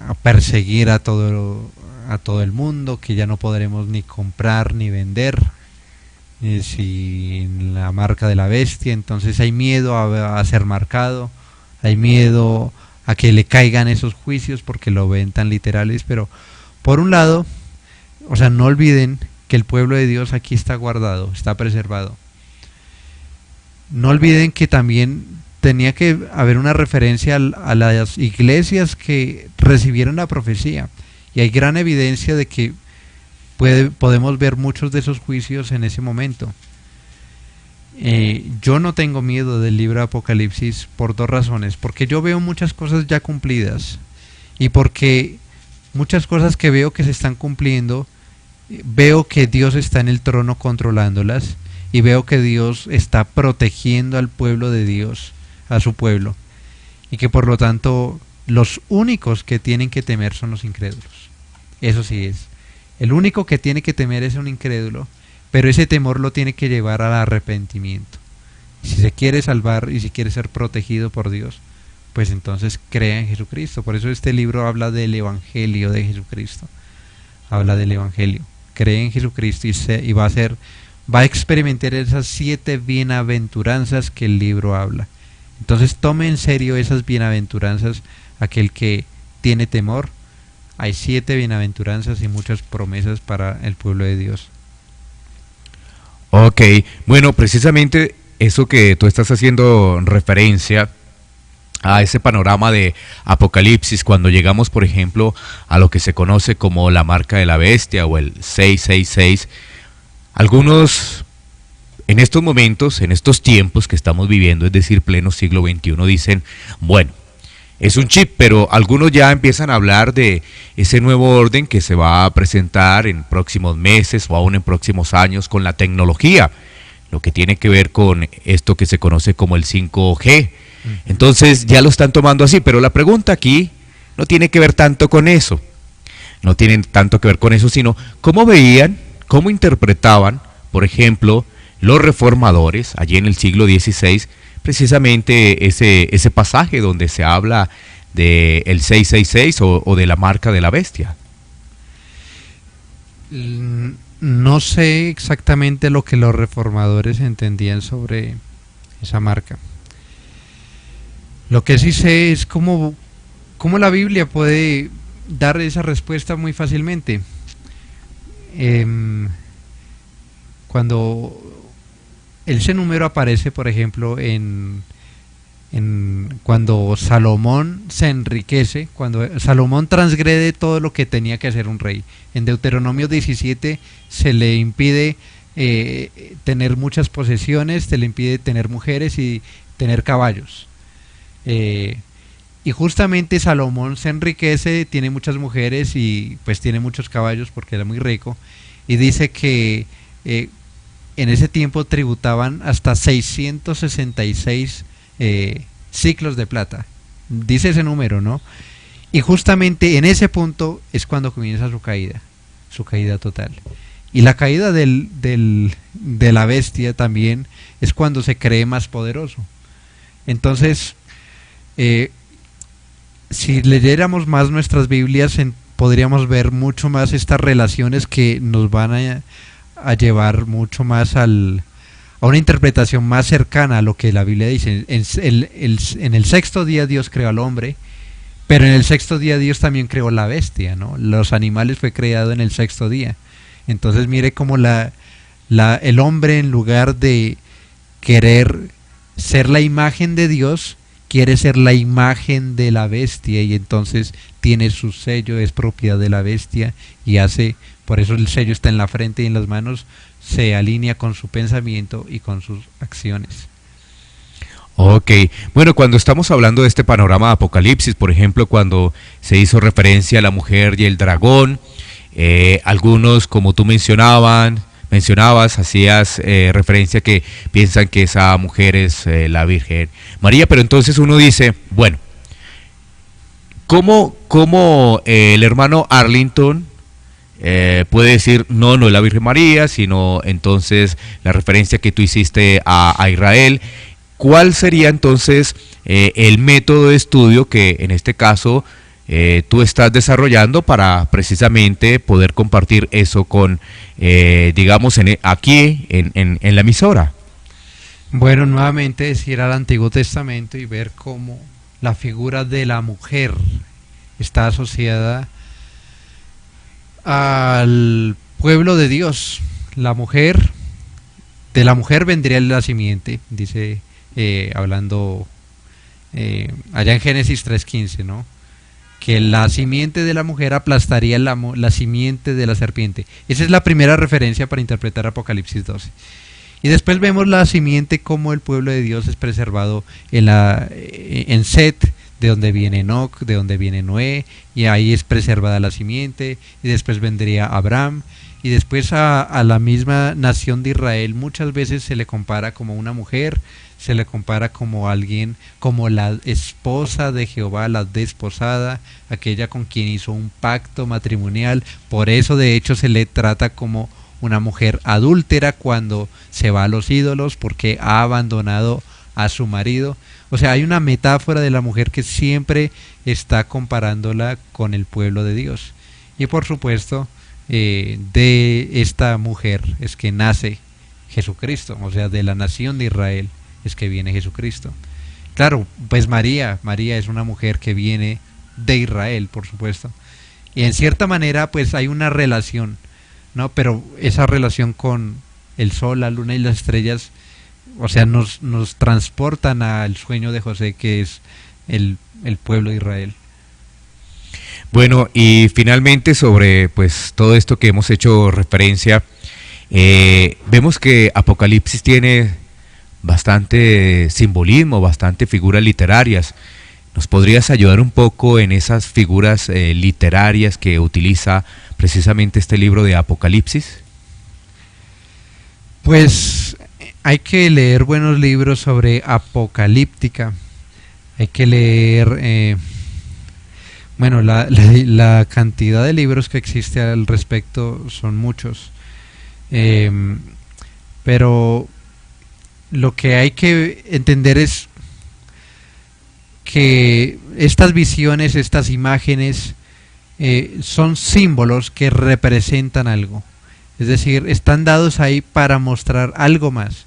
a perseguir a todo el mundo, que ya no podremos ni comprar ni vender sin la marca de la bestia. Entonces hay miedo a ser marcado, hay miedo a que le caigan esos juicios porque lo ven tan literales. Pero por un lado, o sea, no olviden que el pueblo de Dios aquí está guardado, está preservado. No olviden que también tenía que haber una referencia a las iglesias que recibieron la profecía, y hay gran evidencia de que podemos ver muchos de esos juicios en ese momento. Yo no tengo miedo del libro de Apocalipsis por dos razones: porque yo veo muchas cosas ya cumplidas, y porque muchas cosas que veo que se están cumpliendo, veo que Dios está en el trono controlándolas, y veo que Dios está protegiendo al pueblo de Dios, a su pueblo, y que por lo tanto los únicos que tienen que temer son los incrédulos. Eso sí es. El único que tiene que temer es un incrédulo, pero ese temor lo tiene que llevar al arrepentimiento. Si se quiere salvar y si quiere ser protegido por Dios, pues entonces crea en Jesucristo. Por eso este libro habla del Evangelio de Jesucristo. Habla del Evangelio. Cree en Jesucristo y va a experimentar esas 7 bienaventuranzas que el libro habla. Entonces tome en serio esas bienaventuranzas aquel que tiene temor. Hay 7 bienaventuranzas y muchas promesas para el pueblo de Dios. Ok, bueno, precisamente eso que tú estás haciendo referencia a ese panorama de Apocalipsis, cuando llegamos, por ejemplo, a lo que se conoce como la marca de la bestia o el 666, algunos en estos momentos, en estos tiempos que estamos viviendo, es decir, pleno siglo XXI, dicen, bueno, es un chip, pero algunos ya empiezan a hablar de ese nuevo orden que se va a presentar en próximos meses o aún en próximos años con la tecnología, lo que tiene que ver con esto que se conoce como el 5G. Entonces ya lo están tomando así, pero la pregunta aquí no tiene que ver tanto con eso, no tienen tanto que ver con eso, sino cómo veían, cómo interpretaban, por ejemplo, los reformadores allí en el siglo XVI, precisamente ese pasaje donde se habla del 666 o de la marca de la bestia. No sé exactamente lo que los reformadores entendían sobre esa marca. Lo que sí sé es cómo la Biblia puede dar esa respuesta muy fácilmente. Cuando ese número aparece, por ejemplo, en cuando Salomón se enriquece, cuando Salomón transgrede todo lo que tenía que hacer un rey. En Deuteronomio 17 se le impide tener muchas posesiones, se le impide tener mujeres y tener caballos. Y justamente Salomón se enriquece, tiene muchas mujeres y pues tiene muchos caballos porque era muy rico. Y dice que en ese tiempo tributaban hasta 666 ciclos de plata. Dice ese número, ¿no? Y justamente en ese punto es cuando comienza su caída total. Y la caída de la bestia también es cuando se cree más poderoso. Entonces, si leyéramos más nuestras Biblias, podríamos ver mucho más estas relaciones que nos van a llevar mucho más a una interpretación más cercana a lo que la Biblia dice. En el sexto día Dios creó al hombre, pero en el sexto día Dios también creó la bestia, ¿no? Los animales fue creado en el sexto día. Entonces mire cómo el hombre, en lugar de querer ser la imagen de Dios, quiere ser la imagen de la bestia, y entonces tiene su sello, es propiedad de la bestia, y por eso el sello está en la frente y en las manos, se alinea con su pensamiento y con sus acciones. Ok, bueno, cuando estamos hablando de este panorama de Apocalipsis, por ejemplo, cuando se hizo referencia a la mujer y el dragón, algunos, como tú mencionabas, hacías referencia que piensan que esa mujer es la Virgen María, pero entonces uno dice, bueno, ¿cómo el hermano Arlington puede decir no es la Virgen María, sino entonces la referencia que tú hiciste a Israel? ¿Cuál sería entonces el método de estudio que en este caso tú estás desarrollando para precisamente poder compartir eso con, digamos, aquí en la emisora? Bueno, nuevamente es ir al Antiguo Testamento y ver cómo la figura de la mujer está asociada al pueblo de Dios. De la mujer vendría la simiente, dice, hablando allá en Génesis 3:15, ¿no? Que la simiente de la mujer aplastaría la simiente de la serpiente. Esa es la primera referencia para interpretar Apocalipsis 12. Y después vemos la simiente como el pueblo de Dios es preservado en Set, de donde viene Enoc, de donde viene Noé, y ahí es preservada la simiente, y después vendría Abraham, y después a la misma nación de Israel muchas veces se le compara como una mujer, se le compara como alguien, como la esposa de Jehová, la desposada, aquella con quien hizo un pacto matrimonial. Por eso de hecho se le trata como una mujer adúltera cuando se va a los ídolos, porque ha abandonado a su marido. O sea, hay una metáfora de la mujer que siempre está comparándola con el pueblo de Dios. Y por supuesto, de esta mujer es que nace Jesucristo, o sea, de la nación de Israel es que viene Jesucristo. Claro, pues María es una mujer que viene de Israel, por supuesto. Y en cierta manera, pues hay una relación, ¿no? Pero esa relación con el sol, la luna y las estrellas, o sea, nos transportan al sueño de José, que es el pueblo de Israel. Bueno, y finalmente sobre pues todo esto que hemos hecho referencia, vemos que Apocalipsis tiene bastante simbolismo, bastante figuras literarias. ¿Nos podrías ayudar un poco en esas figuras literarias que utiliza precisamente este libro de Apocalipsis? Pues hay que leer buenos libros sobre apocalíptica. Hay que leer, bueno, la cantidad de libros que existe al respecto son muchos. Pero lo que hay que entender es que estas visiones, estas imágenes, son símbolos que representan algo. Es decir, están dados ahí para mostrar algo más.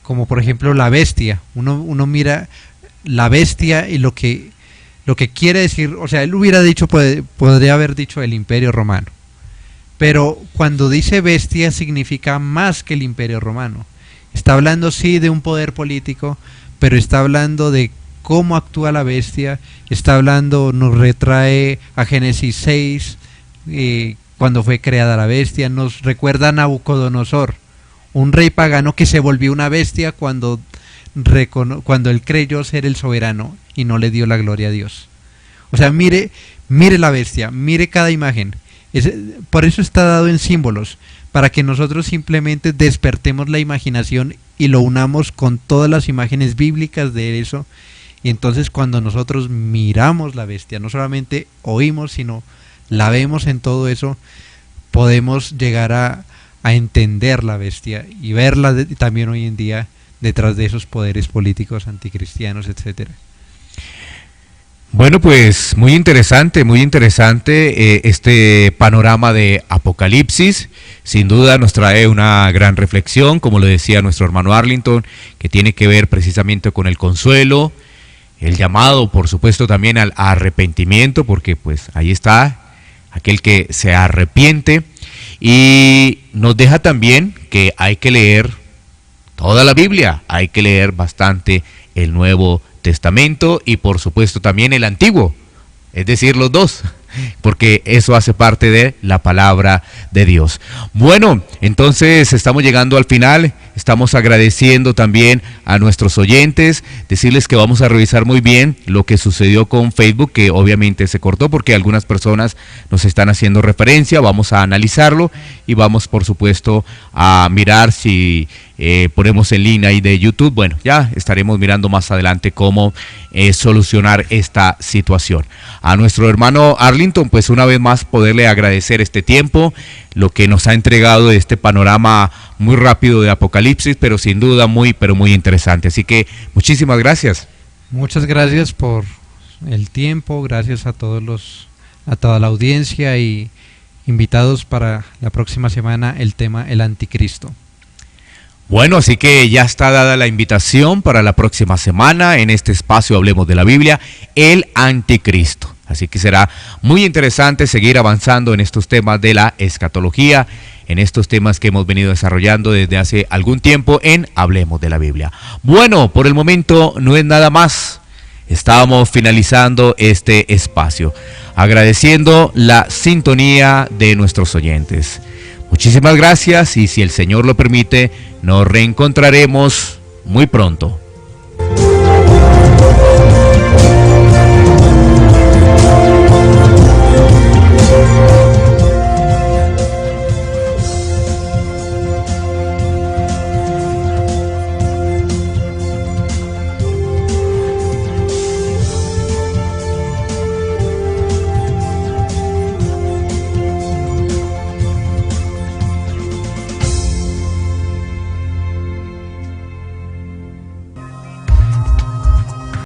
Como por ejemplo la bestia. Uno mira la bestia y lo que quiere decir, o sea, él hubiera dicho, podría haber dicho el Imperio Romano. Pero cuando dice bestia significa más que el Imperio Romano. Está hablando sí de un poder político, pero está hablando de cómo actúa la bestia. Está hablando, nos retrae a Génesis 6, cuando fue creada la bestia. Nos recuerda a Nabucodonosor, un rey pagano que se volvió una bestia cuando él creyó ser el soberano y no le dio la gloria a Dios. O sea, mire la bestia, mire cada imagen. Por eso está dado en símbolos, para que nosotros simplemente despertemos la imaginación y lo unamos con todas las imágenes bíblicas de eso. Y entonces cuando nosotros miramos la bestia, no solamente oímos, sino la vemos en todo eso, podemos llegar a entender la bestia y verla también hoy en día detrás de esos poderes políticos anticristianos, etcétera. Bueno, pues muy interesante este panorama de Apocalipsis. Sin duda nos trae una gran reflexión, como lo decía nuestro hermano Arlington, que tiene que ver precisamente con el consuelo, el llamado, por supuesto, también al arrepentimiento, porque pues ahí está aquel que se arrepiente, y nos deja también que hay que leer toda la Biblia, hay que leer bastante el Nuevo Testamento y por supuesto también el Antiguo, es decir, los dos, porque eso hace parte de la palabra de Dios. Bueno, entonces estamos llegando al final, estamos agradeciendo también a nuestros oyentes, decirles que vamos a revisar muy bien lo que sucedió con Facebook, que obviamente se cortó porque algunas personas nos están haciendo referencia, vamos a analizarlo y vamos por supuesto a mirar si ponemos en línea ahí de YouTube. Bueno, ya estaremos mirando más adelante cómo solucionar esta situación. A nuestro hermano Arlington, pues una vez más poderle agradecer este tiempo, lo que nos ha entregado este panorama muy rápido de Apocalipsis, pero sin duda muy interesante. Así que muchísimas gracias. Muchas gracias por el tiempo, gracias a toda la audiencia y invitados para la próxima semana el tema el anticristo. Bueno, así que ya está dada la invitación para la próxima semana en este espacio Hablemos de la Biblia, el anticristo. Así que será muy interesante seguir avanzando en estos temas de la escatología, en estos temas que hemos venido desarrollando desde hace algún tiempo en Hablemos de la Biblia. Bueno, por el momento no es nada más. Estamos finalizando este espacio, agradeciendo la sintonía de nuestros oyentes. Muchísimas gracias y si el Señor lo permite, nos reencontraremos muy pronto.